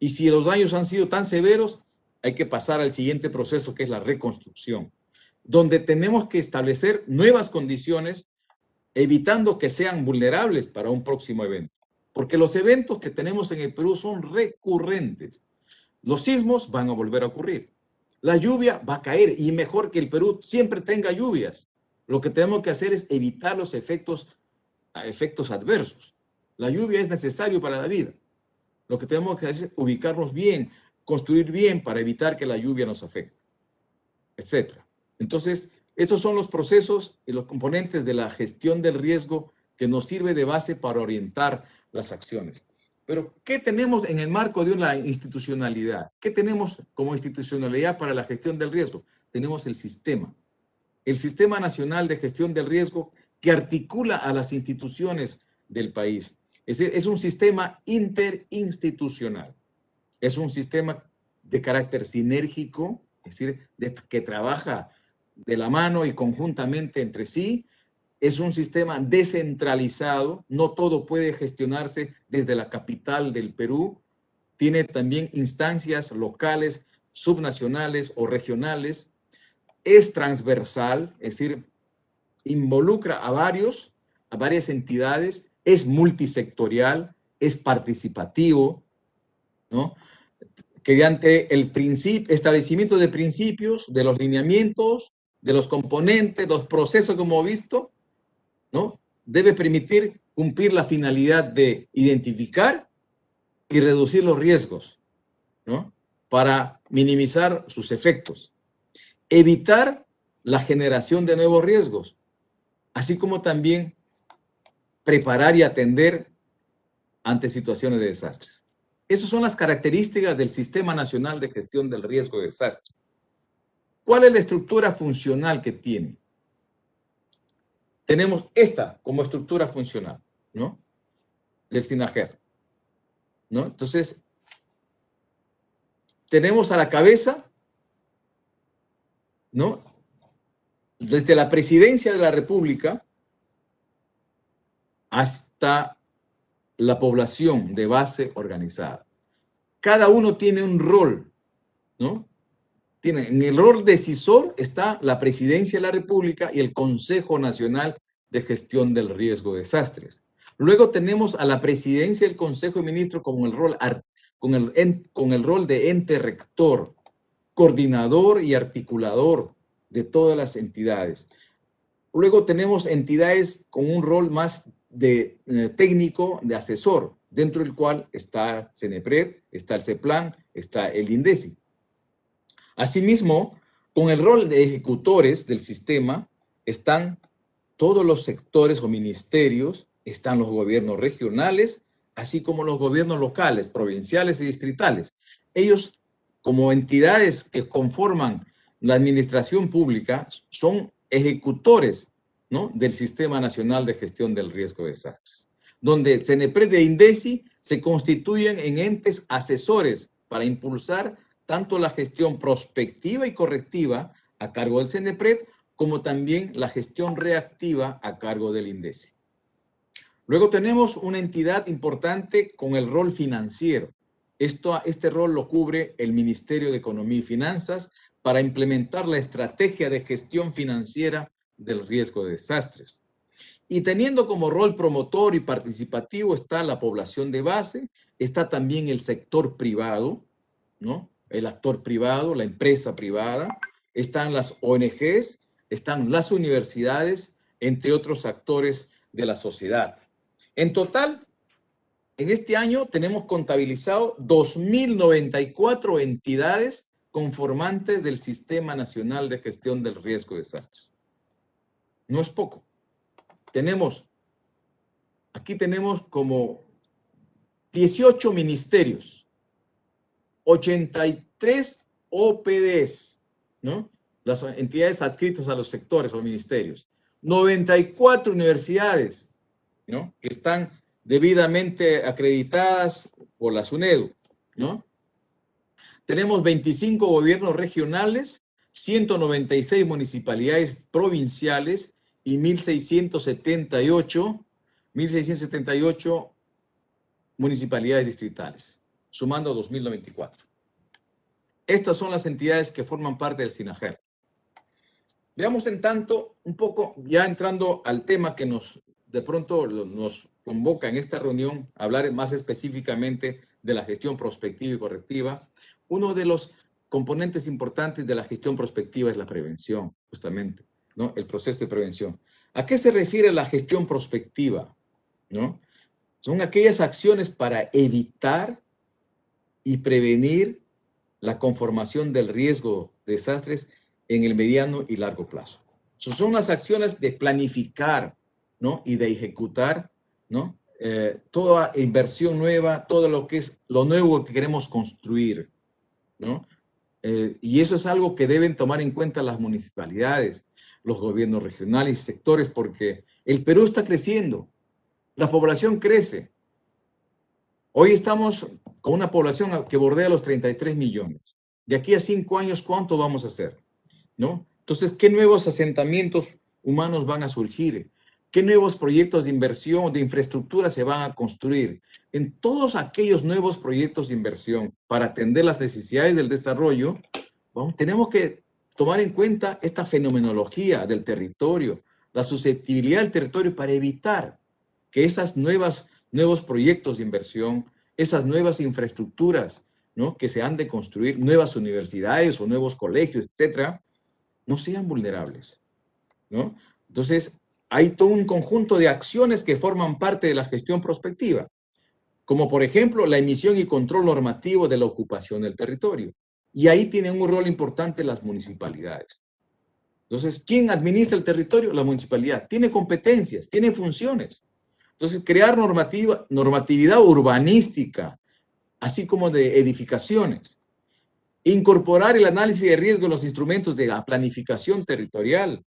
Y si los daños han sido tan severos, hay que pasar al siguiente proceso, que es la reconstrucción, donde tenemos que establecer nuevas condiciones, evitando que sean vulnerables para un próximo evento. Porque los eventos que tenemos en el Perú son recurrentes. Los sismos van a volver a ocurrir. La lluvia va a caer, y mejor que el Perú siempre tenga lluvias. Lo que tenemos que hacer es evitar los efectos adversos. La lluvia es necesario para la vida. Lo que tenemos que hacer es ubicarnos bien, construir bien para evitar que la lluvia nos afecte, etc. Entonces, esos son los procesos y los componentes de la gestión del riesgo que nos sirve de base para orientar las acciones. Pero, ¿qué tenemos en el marco de una institucionalidad? ¿Qué tenemos como institucionalidad para la gestión del riesgo? Tenemos el Sistema Nacional de Gestión del Riesgo, que articula a las instituciones del país. Es un sistema interinstitucional. Es un sistema de carácter sinérgico, es decir, que trabaja de la mano y conjuntamente entre sí. Es un sistema descentralizado, no todo puede gestionarse desde la capital del Perú. Tiene también instancias locales, subnacionales o regionales. Es transversal, es decir, involucra a varias entidades, es multisectorial, es participativo, ¿no? Que ante el establecimiento de principios, de los lineamientos, de los componentes, los procesos que hemos visto, ¿no?, debe permitir cumplir la finalidad de identificar y reducir los riesgos, ¿no? Para minimizar sus efectos. Evitar la generación de nuevos riesgos, así como también preparar y atender ante situaciones de desastres. Esas son las características del Sistema Nacional de Gestión del Riesgo de Desastre. ¿Cuál es la estructura funcional que tiene? Tenemos esta como estructura funcional, ¿no? Del SINAGER, ¿no? Entonces, tenemos a la cabeza, ¿no? Desde la Presidencia de la República hasta la población de base organizada. Cada uno tiene un rol, ¿no? En el rol decisor está la Presidencia de la República y el Consejo Nacional de Gestión del Riesgo de Desastres. Luego tenemos a la Presidencia y el Consejo de Ministros con el rol de ente rector, coordinador y articulador de todas las entidades. Luego tenemos entidades con un rol más de técnico, de asesor, dentro del cual está CENEPRED, está el CEPLAN, está el INDECI. Asimismo, con el rol de ejecutores del sistema están todos los sectores o ministerios, están los gobiernos regionales, así como los gobiernos locales, provinciales y distritales. Ellos, como entidades que conforman la administración pública, son ejecutores, ¿no?, del Sistema Nacional de Gestión del Riesgo de Desastres, donde CENEPRED e INDECI se constituyen en entes asesores para impulsar tanto la gestión prospectiva y correctiva a cargo del CENEPRED, como también la gestión reactiva a cargo del INDECI. Luego tenemos una entidad importante con el rol financiero. Este rol lo cubre el Ministerio de Economía y Finanzas para implementar la estrategia de gestión financiera del riesgo de desastres. Y teniendo como rol promotor y participativo está la población de base, está también el sector privado, ¿no? El actor privado, la empresa privada, están las ONGs, están las universidades, entre otros actores de la sociedad. En total, en este año tenemos contabilizado 2.094 entidades conformantes del Sistema Nacional de Gestión del Riesgo de Desastres. No es poco. Aquí tenemos como 18 ministerios, 83 OPDs, ¿no? Las entidades adscritas a los sectores o ministerios, 94 universidades, ¿no?, que están debidamente acreditadas por la SUNEDU, ¿no? Tenemos 25 gobiernos regionales, 196 municipalidades provinciales y 1.678 municipalidades distritales, sumando 2094. Estas son las entidades que forman parte del SINAGER. Veamos en tanto, un poco, ya entrando al tema que de pronto nos convoca en esta reunión, a hablar más específicamente de la gestión prospectiva y correctiva. Uno de los componentes importantes de la gestión prospectiva es la prevención, justamente, ¿no? El proceso de prevención. ¿A qué se refiere la gestión prospectiva? ¿No? Son aquellas acciones para evitar y prevenir la conformación del riesgo de desastres en el mediano y largo plazo. Son las acciones de planificar, ¿no?, y de ejecutar, ¿no?, toda inversión nueva, todo lo que es lo nuevo que queremos construir, ¿no? Y eso es algo que deben tomar en cuenta las municipalidades, los gobiernos regionales y sectores, porque el Perú está creciendo, la población crece. Hoy estamos con una población que bordea los 33 millones. De aquí a 5 años, ¿cuánto vamos a hacer? ¿No? Entonces, ¿qué nuevos asentamientos humanos van a surgir? ¿Qué nuevos proyectos de inversión, de infraestructura se van a construir? En todos aquellos nuevos proyectos de inversión para atender las necesidades del desarrollo, tenemos que tomar en cuenta esta fenomenología del territorio, la susceptibilidad del territorio para evitar que esas nuevos proyectos de inversión, esas nuevas infraestructuras, ¿no?, que se han de construir, nuevas universidades o nuevos colegios, etcétera, no sean vulnerables, ¿no? Entonces, hay todo un conjunto de acciones que forman parte de la gestión prospectiva, como por ejemplo la emisión y control normativo de la ocupación del territorio. Y ahí tienen un rol importante las municipalidades. Entonces, ¿quién administra el territorio? La municipalidad. Tiene competencias, tiene funciones. Entonces, crear normatividad urbanística, así como de edificaciones. Incorporar el análisis de riesgo en los instrumentos de la planificación territorial,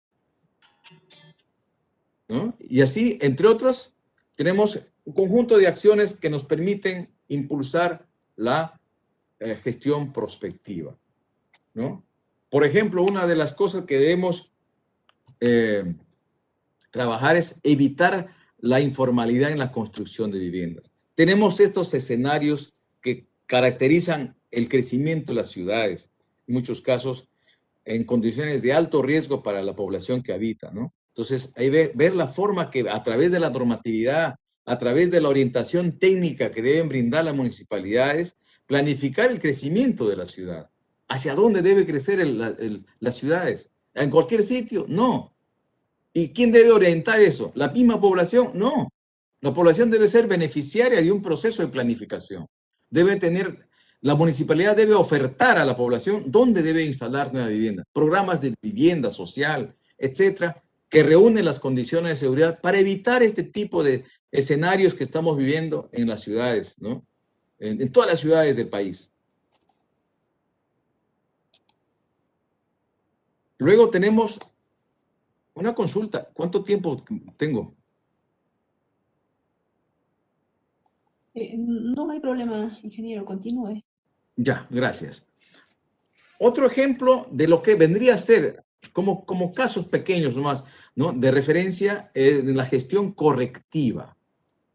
¿no? Y así, entre otros, tenemos un conjunto de acciones que nos permiten impulsar la gestión prospectiva, ¿no? Por ejemplo, una de las cosas que debemos trabajar es evitar la informalidad en la construcción de viviendas. Tenemos estos escenarios que caracterizan el crecimiento de las ciudades, en muchos casos en condiciones de alto riesgo para la población que habita, ¿no? Entonces, hay ver la forma que a través de la normatividad, a través de la orientación técnica que deben brindar las municipalidades, planificar el crecimiento de la ciudad. ¿Hacia dónde debe crecer las ciudades? ¿En cualquier sitio? No. ¿Y quién debe orientar eso? ¿La misma población? No. La población debe ser beneficiaria de un proceso de planificación. La municipalidad debe ofertar a la población dónde debe instalar nueva vivienda, programas de vivienda social, etcétera, que reúnen las condiciones de seguridad para evitar este tipo de escenarios que estamos viviendo en las ciudades, ¿no? En todas las ciudades del país. Luego tenemos una consulta. ¿Cuánto tiempo tengo? No hay problema, ingeniero, continúe. Ya, gracias. Otro ejemplo de lo que vendría a ser, como casos pequeños nomás, ¿no? De referencia en la gestión correctiva.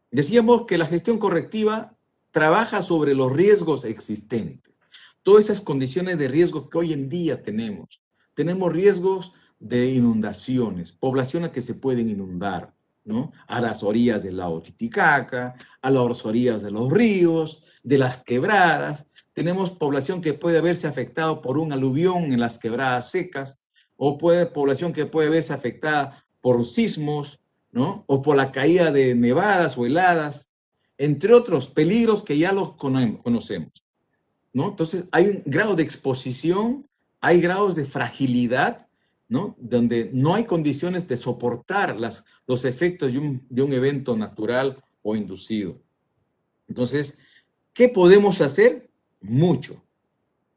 Decíamos que la gestión correctiva trabaja sobre los riesgos existentes. Todas esas condiciones de riesgo que hoy en día tenemos. Tenemos riesgos de inundaciones, poblaciones que se pueden inundar, ¿no? A las orillas del lago Titicaca, a las orillas de los ríos, de las quebradas. Tenemos población que puede verse afectada por un aluvión en las quebradas secas, o población que puede verse afectada por sismos, ¿no? O por la caída de nevadas o heladas, entre otros peligros que ya los conocemos, ¿no? Entonces, hay un grado de exposición, hay grados de fragilidad, ¿no? Donde no hay condiciones de soportar los efectos de un evento natural o inducido. Entonces, ¿qué podemos hacer? Mucho.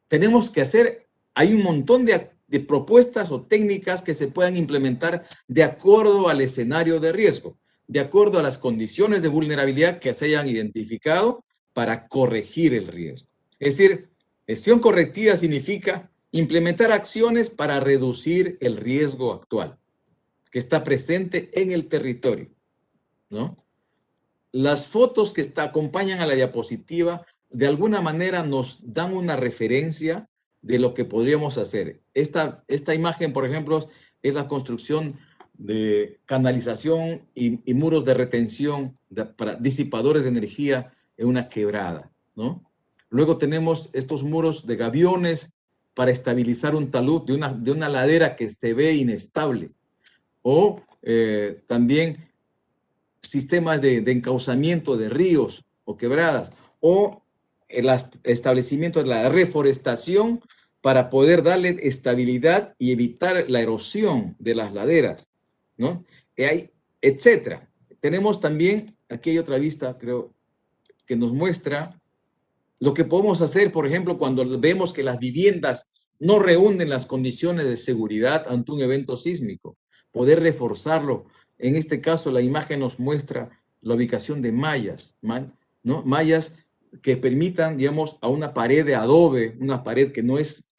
Tenemos que hacer, hay un montón de propuestas o técnicas que se puedan implementar de acuerdo al escenario de riesgo, de acuerdo a las condiciones de vulnerabilidad que se hayan identificado para corregir el riesgo. Es decir, gestión correctiva significa implementar acciones para reducir el riesgo actual que está presente en el territorio, ¿no? Las fotos que acompañan a la diapositiva de alguna manera nos dan una referencia de lo que podríamos hacer. Esta imagen, por ejemplo, es la construcción de canalización y muros de retención para disipadores de energía en una quebrada, ¿no? Luego tenemos estos muros de gaviones para estabilizar un talud de una ladera que se ve inestable. O también sistemas de encauzamiento de ríos o quebradas, o el establecimiento de la reforestación para poder darle estabilidad y evitar la erosión de las laderas, ¿no? Etcétera. Tenemos también, aquí hay otra vista, creo, que nos muestra lo que podemos hacer, por ejemplo, cuando vemos que las viviendas no reúnen las condiciones de seguridad ante un evento sísmico, poder reforzarlo. En este caso, la imagen nos muestra la ubicación de mallas, ¿no? Mallas que permitan, digamos, a una pared de adobe, una pared que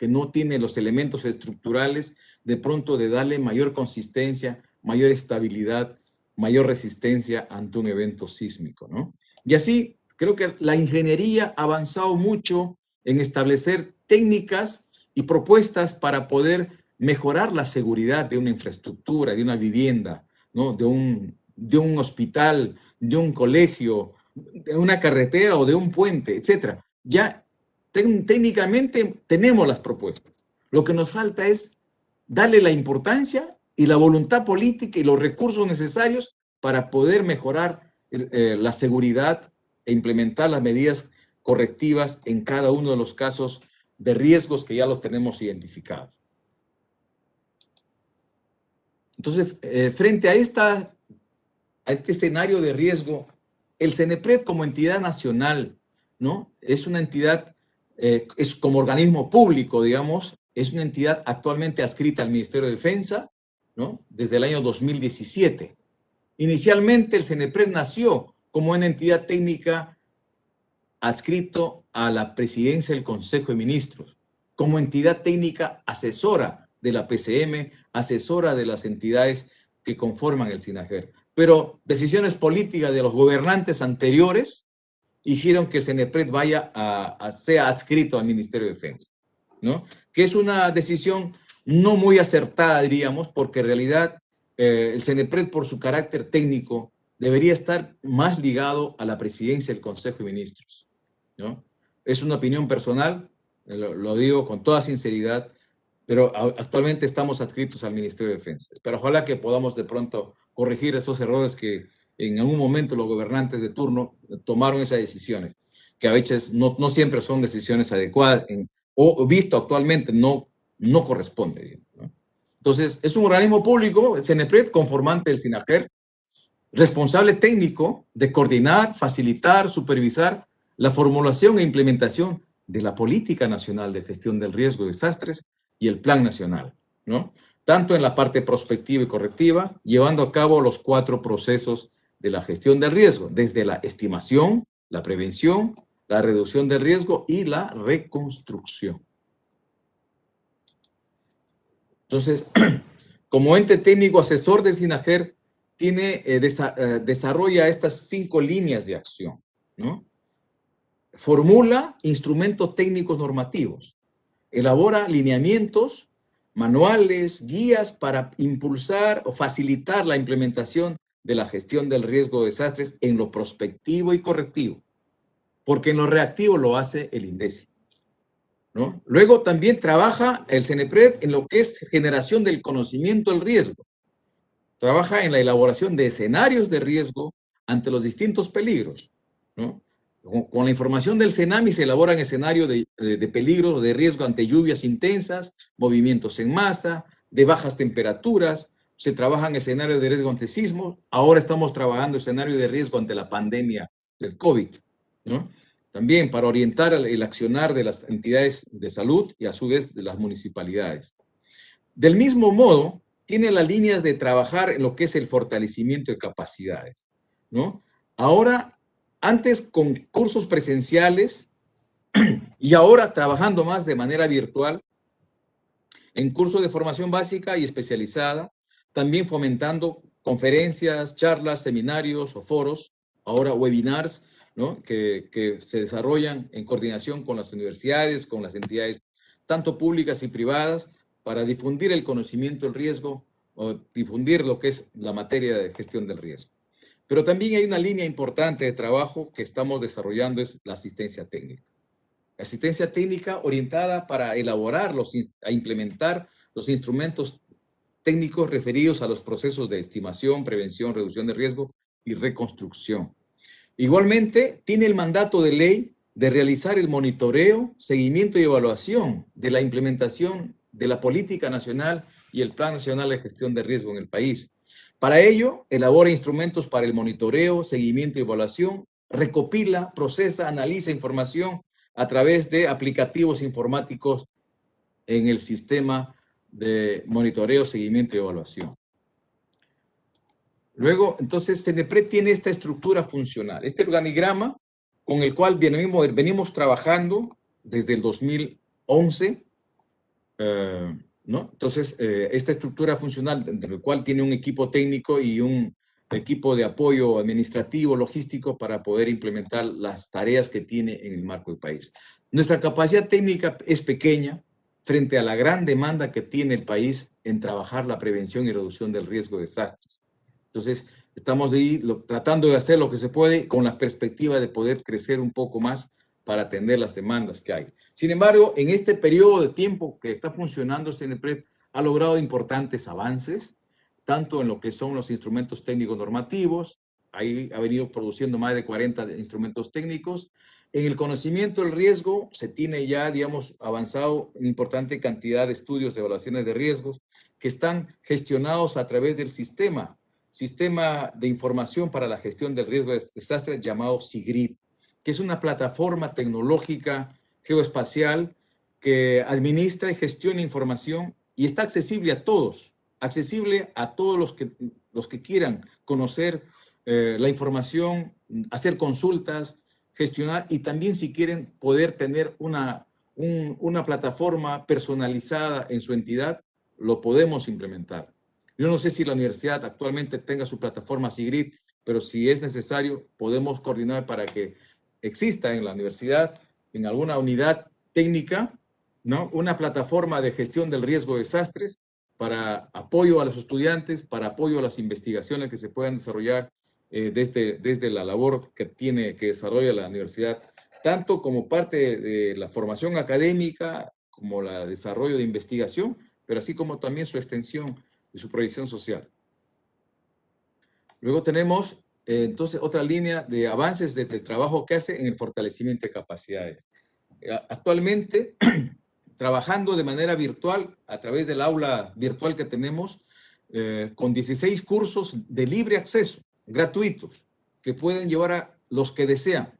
no tiene los elementos estructurales, de pronto de darle mayor consistencia, mayor estabilidad, mayor resistencia ante un evento sísmico, ¿no? Y así, creo que la ingeniería ha avanzado mucho en establecer técnicas y propuestas para poder mejorar la seguridad de una infraestructura, de una vivienda, ¿no? De un hospital, de un colegio, de una carretera o de un puente, etcétera. Ya técnicamente tenemos las propuestas. Lo que nos falta es darle la importancia y la voluntad política y los recursos necesarios para poder mejorar la seguridad e implementar las medidas correctivas en cada uno de los casos de riesgos que ya los tenemos identificados. Entonces, frente a este escenario de riesgo, el CENEPRED como entidad nacional, ¿no? Es una entidad, es como organismo público, digamos, es una entidad actualmente adscrita al Ministerio de Defensa, ¿no? Desde el año 2017. Inicialmente el CENEPRED nació como una entidad técnica adscrito a la presidencia del Consejo de Ministros, como entidad técnica asesora de la PCM, asesora de las entidades que conforman el SINAGER. Pero decisiones políticas de los gobernantes anteriores hicieron que el CENEPRED sea adscrito al Ministerio de Defensa, ¿no? Que es una decisión no muy acertada, diríamos, porque en realidad el CENEPRED, por su carácter técnico, debería estar más ligado a la presidencia del Consejo de Ministros, ¿no? Es una opinión personal, lo digo con toda sinceridad, pero actualmente estamos adscritos al Ministerio de Defensa. Pero ojalá que podamos de pronto corregir esos errores que en algún momento los gobernantes de turno tomaron esas decisiones, que a veces no siempre son decisiones adecuadas, o visto actualmente no corresponde, ¿no? Entonces, es un organismo público, el CENEPRED, conformante del SINAGER, responsable técnico de coordinar, facilitar, supervisar la formulación e implementación de la Política Nacional de Gestión del Riesgo y Desastres y el Plan Nacional, ¿no? Tanto en la parte prospectiva y correctiva, llevando a cabo los 4 procesos de la gestión del riesgo, desde la estimación, la prevención, la reducción del riesgo y la reconstrucción. Entonces, como ente técnico asesor del SINAGER, desarrolla estas 5 líneas de acción, ¿no? Formula instrumentos técnicos normativos, elabora lineamientos, manuales, guías para impulsar o facilitar la implementación de la gestión del riesgo de desastres en lo prospectivo y correctivo, porque en lo reactivo lo hace el INDECI, ¿no? Luego también trabaja el CENEPRED en lo que es generación del conocimiento del riesgo. Trabaja en la elaboración de escenarios de riesgo ante los distintos peligros, ¿no? Con la información del CENAMI se elaboran escenarios de peligro, de riesgo ante lluvias intensas, movimientos en masa, de bajas temperaturas. Se trabajan escenarios de riesgo ante sismos. Ahora estamos trabajando escenarios de riesgo ante la pandemia del COVID, ¿no? También para orientar el accionar de las entidades de salud y a su vez de las municipalidades. Del mismo modo, tiene las líneas de trabajar en lo que es el fortalecimiento de capacidades, ¿no? Ahora, antes con cursos presenciales y ahora trabajando más de manera virtual en cursos de formación básica y especializada, también fomentando conferencias, charlas, seminarios o foros, ahora webinars, ¿no? que se desarrollan en coordinación con las universidades, con las entidades tanto públicas y privadas, para difundir el conocimiento del riesgo o difundir lo que es la materia de gestión del riesgo. Pero también hay una línea importante de trabajo que estamos desarrollando, es la asistencia técnica. Asistencia técnica orientada para elaborar, a implementar los instrumentos técnicos referidos a los procesos de estimación, prevención, reducción de riesgo y reconstrucción. Igualmente, tiene el mandato de ley de realizar el monitoreo, seguimiento y evaluación de la implementación de la Política Nacional y el Plan Nacional de Gestión de Riesgo en el país. Para ello, elabora instrumentos para el monitoreo, seguimiento y evaluación, recopila, procesa, analiza información a través de aplicativos informáticos en el sistema de monitoreo, seguimiento y evaluación. Luego, entonces, CENEPRED tiene esta estructura funcional, este organigrama con el cual venimos trabajando desde el 2011, ¿no? Entonces, esta estructura funcional, en el cual tiene un equipo técnico y un equipo de apoyo administrativo, logístico, para poder implementar las tareas que tiene en el marco del país. Nuestra capacidad técnica es pequeña frente a la gran demanda que tiene el país en trabajar la prevención y reducción del riesgo de desastres. Entonces, estamos ahí tratando de hacer lo que se puede con la perspectiva de poder crecer un poco más para atender las demandas que hay. Sin embargo, en este periodo de tiempo que está funcionando el CENEPRED, ha logrado importantes avances tanto en lo que son los instrumentos técnicos normativos, ahí ha venido produciendo más de 40 instrumentos técnicos. En el conocimiento del riesgo se tiene ya, digamos, avanzado una importante cantidad de estudios de evaluaciones de riesgos que están gestionados a través del sistema de información para la gestión del riesgo de desastres llamado SIGRID, que es una plataforma tecnológica geoespacial que administra y gestiona información y está accesible a todos los que quieran conocer la información, hacer consultas, gestionar y también si quieren poder tener una plataforma personalizada en su entidad, lo podemos implementar. Yo no sé si la universidad actualmente tenga su plataforma SIGRID, pero si es necesario, podemos coordinar para que exista en la universidad, en alguna unidad técnica, ¿no? Una plataforma de gestión del riesgo de desastres para apoyo a los estudiantes, para apoyo a las investigaciones que se puedan desarrollar desde la labor que desarrolla la universidad, tanto como parte de la formación académica, como el desarrollo de investigación, pero así como también su extensión y su proyección social. Luego tenemos entonces otra línea de avances desde el trabajo que hace en el fortalecimiento de capacidades. Actualmente, trabajando de manera virtual a través del aula virtual que tenemos, con 16 cursos de libre acceso, gratuitos, que pueden llevar a los que desean,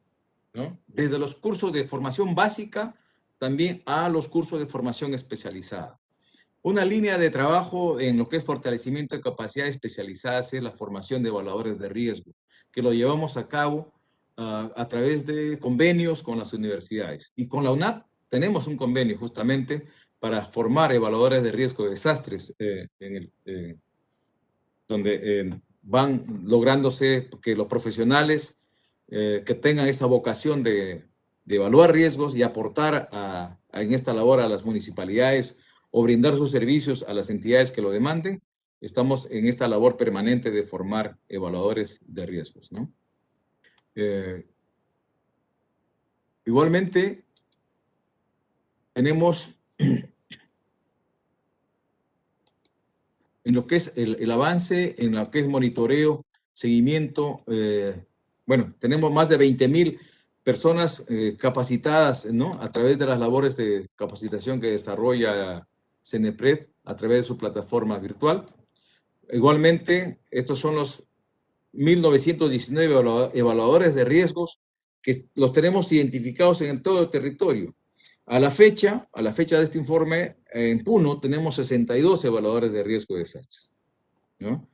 ¿no? Desde los cursos de formación básica también a los cursos de formación especializada. Una línea de trabajo en lo que es fortalecimiento de capacidades especializadas es la formación de evaluadores de riesgo, que lo llevamos a cabo a través de convenios con las universidades. Y con la UNAP tenemos un convenio justamente para formar evaluadores de riesgo de desastres, donde van lográndose que los profesionales que tengan esa vocación de evaluar riesgos y aportar en esta labor a las municipalidades o brindar sus servicios a las entidades que lo demanden, estamos en esta labor permanente de formar evaluadores de riesgos, ¿no? Igualmente, tenemos en lo que es el avance, en lo que es monitoreo, seguimiento, bueno, tenemos más de 20,000 personas capacitadas, ¿no? A través de las labores de capacitación que desarrolla CENEPRED a través de su plataforma virtual. Igualmente, estos son los 1,919 evaluadores de riesgos que los tenemos identificados en todo el territorio. A la fecha de este informe, en Puno tenemos 62 evaluadores de riesgo de desastres, ¿no?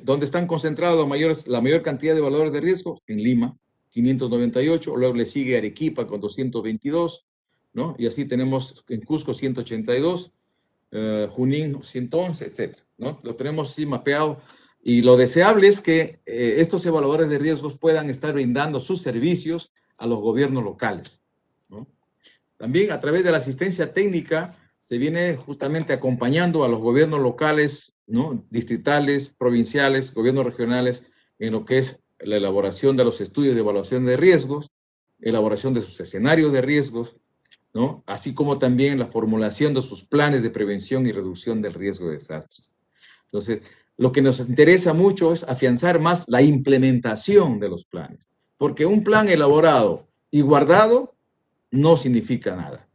¿Dónde están concentrados la mayor cantidad de evaluadores de riesgo? En Lima, 598, luego le sigue Arequipa con 222, ¿no? Y así tenemos en Cusco 182, Junín 111, etc., ¿no? Lo tenemos así mapeado y lo deseable es que estos evaluadores de riesgos puedan estar brindando sus servicios a los gobiernos locales, ¿no? También a través de la asistencia técnica se viene justamente acompañando a los gobiernos locales, ¿no? Distritales, provinciales, gobiernos regionales, en lo que es la elaboración de los estudios de evaluación de riesgos, elaboración de sus escenarios de riesgos, ¿no? Así como también la formulación de sus planes de prevención y reducción del riesgo de desastres. Entonces, lo que nos interesa mucho es afianzar más la implementación de los planes, porque un plan elaborado y guardado no significa nada.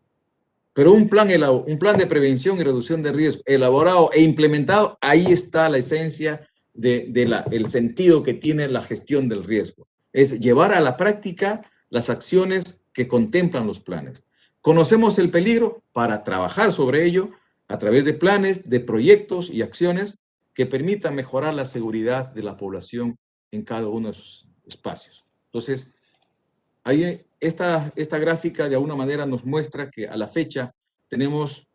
Pero un plan de prevención y reducción de riesgo elaborado e implementado, ahí está la esencia el sentido que tiene la gestión del riesgo. Es llevar a la práctica las acciones que contemplan los planes. Conocemos el peligro para trabajar sobre ello a través de planes, de proyectos y acciones que permitan mejorar la seguridad de la población en cada uno de sus espacios. Entonces, ahí esta gráfica de alguna manera nos muestra que a la fecha tenemos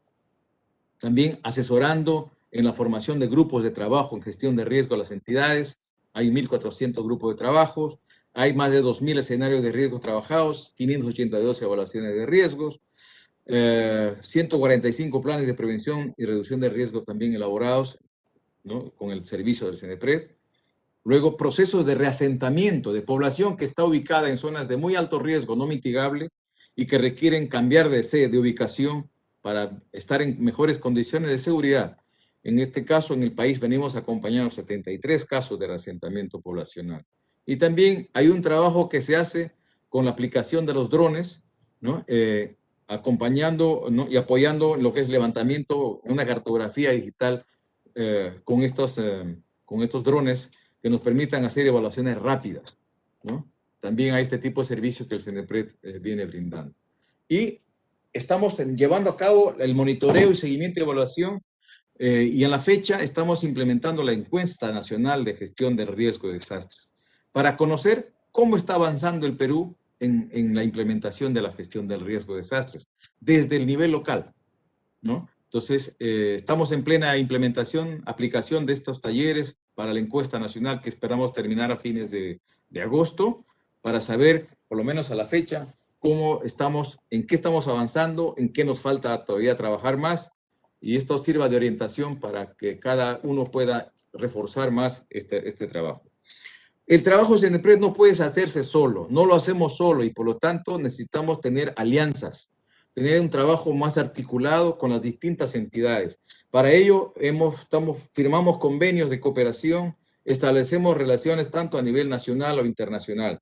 también asesorando en la formación de grupos de trabajo en gestión de riesgo a las entidades. Hay 1,400 grupos de trabajo, hay más de 2,000 escenarios de riesgo trabajados, 582 evaluaciones de riesgos, 145 planes de prevención y reducción de riesgo también elaborados, ¿no? Con el servicio del CENEPRED. Luego, procesos de reasentamiento de población que está ubicada en zonas de muy alto riesgo no mitigable y que requieren cambiar de ubicación para estar en mejores condiciones de seguridad. En este caso, en el país venimos acompañando 73 casos de reasentamiento poblacional. Y también hay un trabajo que se hace con la aplicación de los drones, ¿no? Acompañando, ¿no? Y apoyando lo que es levantamiento, una cartografía digital con estos drones que nos permitan hacer evaluaciones rápidas, ¿no? También hay este tipo de servicios que el CENEPRED viene brindando. Y estamos llevando a cabo el monitoreo y seguimiento y evaluación y en la fecha estamos implementando la encuesta nacional de gestión del riesgo de desastres para conocer cómo está avanzando el Perú en la implementación de la gestión del riesgo de desastres desde el nivel local, ¿no? Entonces, estamos en plena implementación, aplicación de estos talleres para la encuesta nacional que esperamos terminar a fines de agosto para saber, por lo menos a la fecha, cómo estamos, en qué estamos avanzando, en qué nos falta todavía trabajar más, y esto sirva de orientación para que cada uno pueda reforzar más este trabajo. El trabajo CENEPRED no puede hacerse solo, no lo hacemos solo y por lo tanto necesitamos tener alianzas, tener un trabajo más articulado con las distintas entidades. Para ello firmamos convenios de cooperación, establecemos relaciones tanto a nivel nacional o internacional,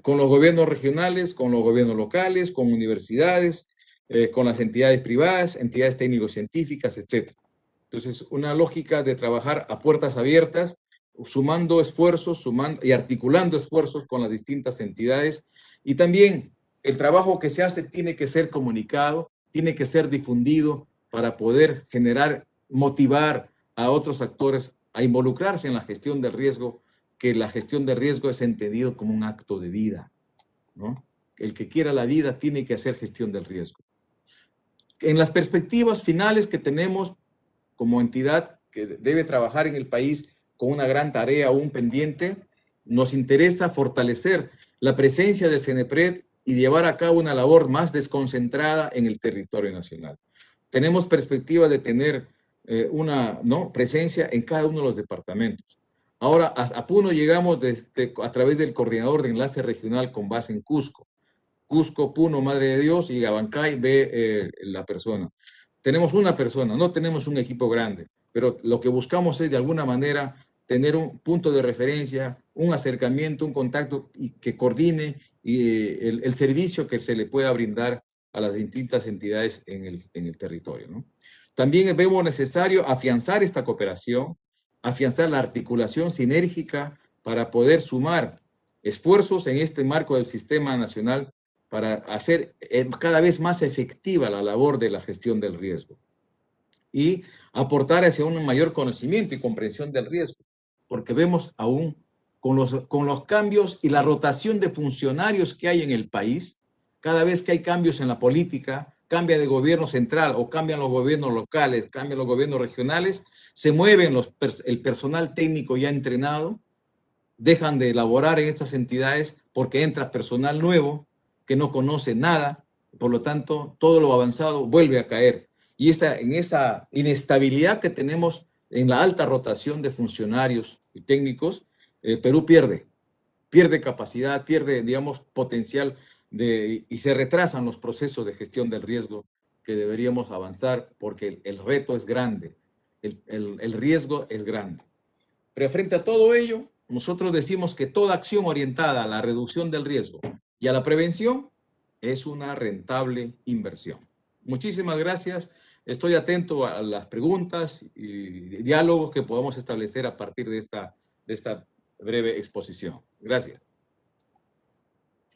con los gobiernos regionales, con los gobiernos locales, con universidades, con las entidades privadas, entidades técnico-científicas, etc. Entonces, una lógica de trabajar a puertas abiertas, sumando esfuerzos, y articulando esfuerzos con las distintas entidades. Y también el trabajo que se hace tiene que ser comunicado, tiene que ser difundido para poder generar, motivar a otros actores a involucrarse en la gestión del riesgo, que la gestión del riesgo es entendido como un acto de vida, ¿no? El que quiera la vida tiene que hacer gestión del riesgo. En las perspectivas finales que tenemos como entidad que debe trabajar en el país con una gran tarea aún pendiente, nos interesa fortalecer la presencia del CENEPRED y llevar a cabo una labor más desconcentrada en el territorio nacional. Tenemos perspectiva de tener una presencia en cada uno de los departamentos. Ahora, a Puno llegamos a través del coordinador de enlace regional con base en Cusco. Cusco, Puno, Madre de Dios, y Abancay ve la persona. Tenemos una persona, no tenemos un equipo grande, pero lo que buscamos es de alguna manera tener un punto de referencia, un acercamiento, un contacto y que coordine el servicio que se le pueda brindar a las distintas entidades en el territorio, ¿no? También vemos necesario afianzar esta cooperación, afianzar la articulación sinérgica para poder sumar esfuerzos en este marco del Sistema Nacional para hacer cada vez más efectiva la labor de la gestión del riesgo y aportar hacia un mayor conocimiento y comprensión del riesgo, porque vemos aún con los cambios y la rotación de funcionarios que hay en el país, cada vez que hay cambios en la política, cambia de gobierno central o cambian los gobiernos locales, cambian los gobiernos regionales, se mueven el personal técnico ya entrenado, dejan de elaborar en estas entidades porque entra personal nuevo que no conoce nada, por lo tanto, todo lo avanzado vuelve a caer. Y en esa inestabilidad que tenemos en la alta rotación de funcionarios y técnicos, Perú pierde capacidad, pierde, digamos, potencial y se retrasan los procesos de gestión del riesgo que deberíamos avanzar porque el reto es grande, el riesgo es grande. Pero frente a todo ello, nosotros decimos que toda acción orientada a la reducción del riesgo y a la prevención es una rentable inversión. Muchísimas gracias. Estoy atento a las preguntas y diálogos que podamos establecer a partir de esta breve exposición. Gracias.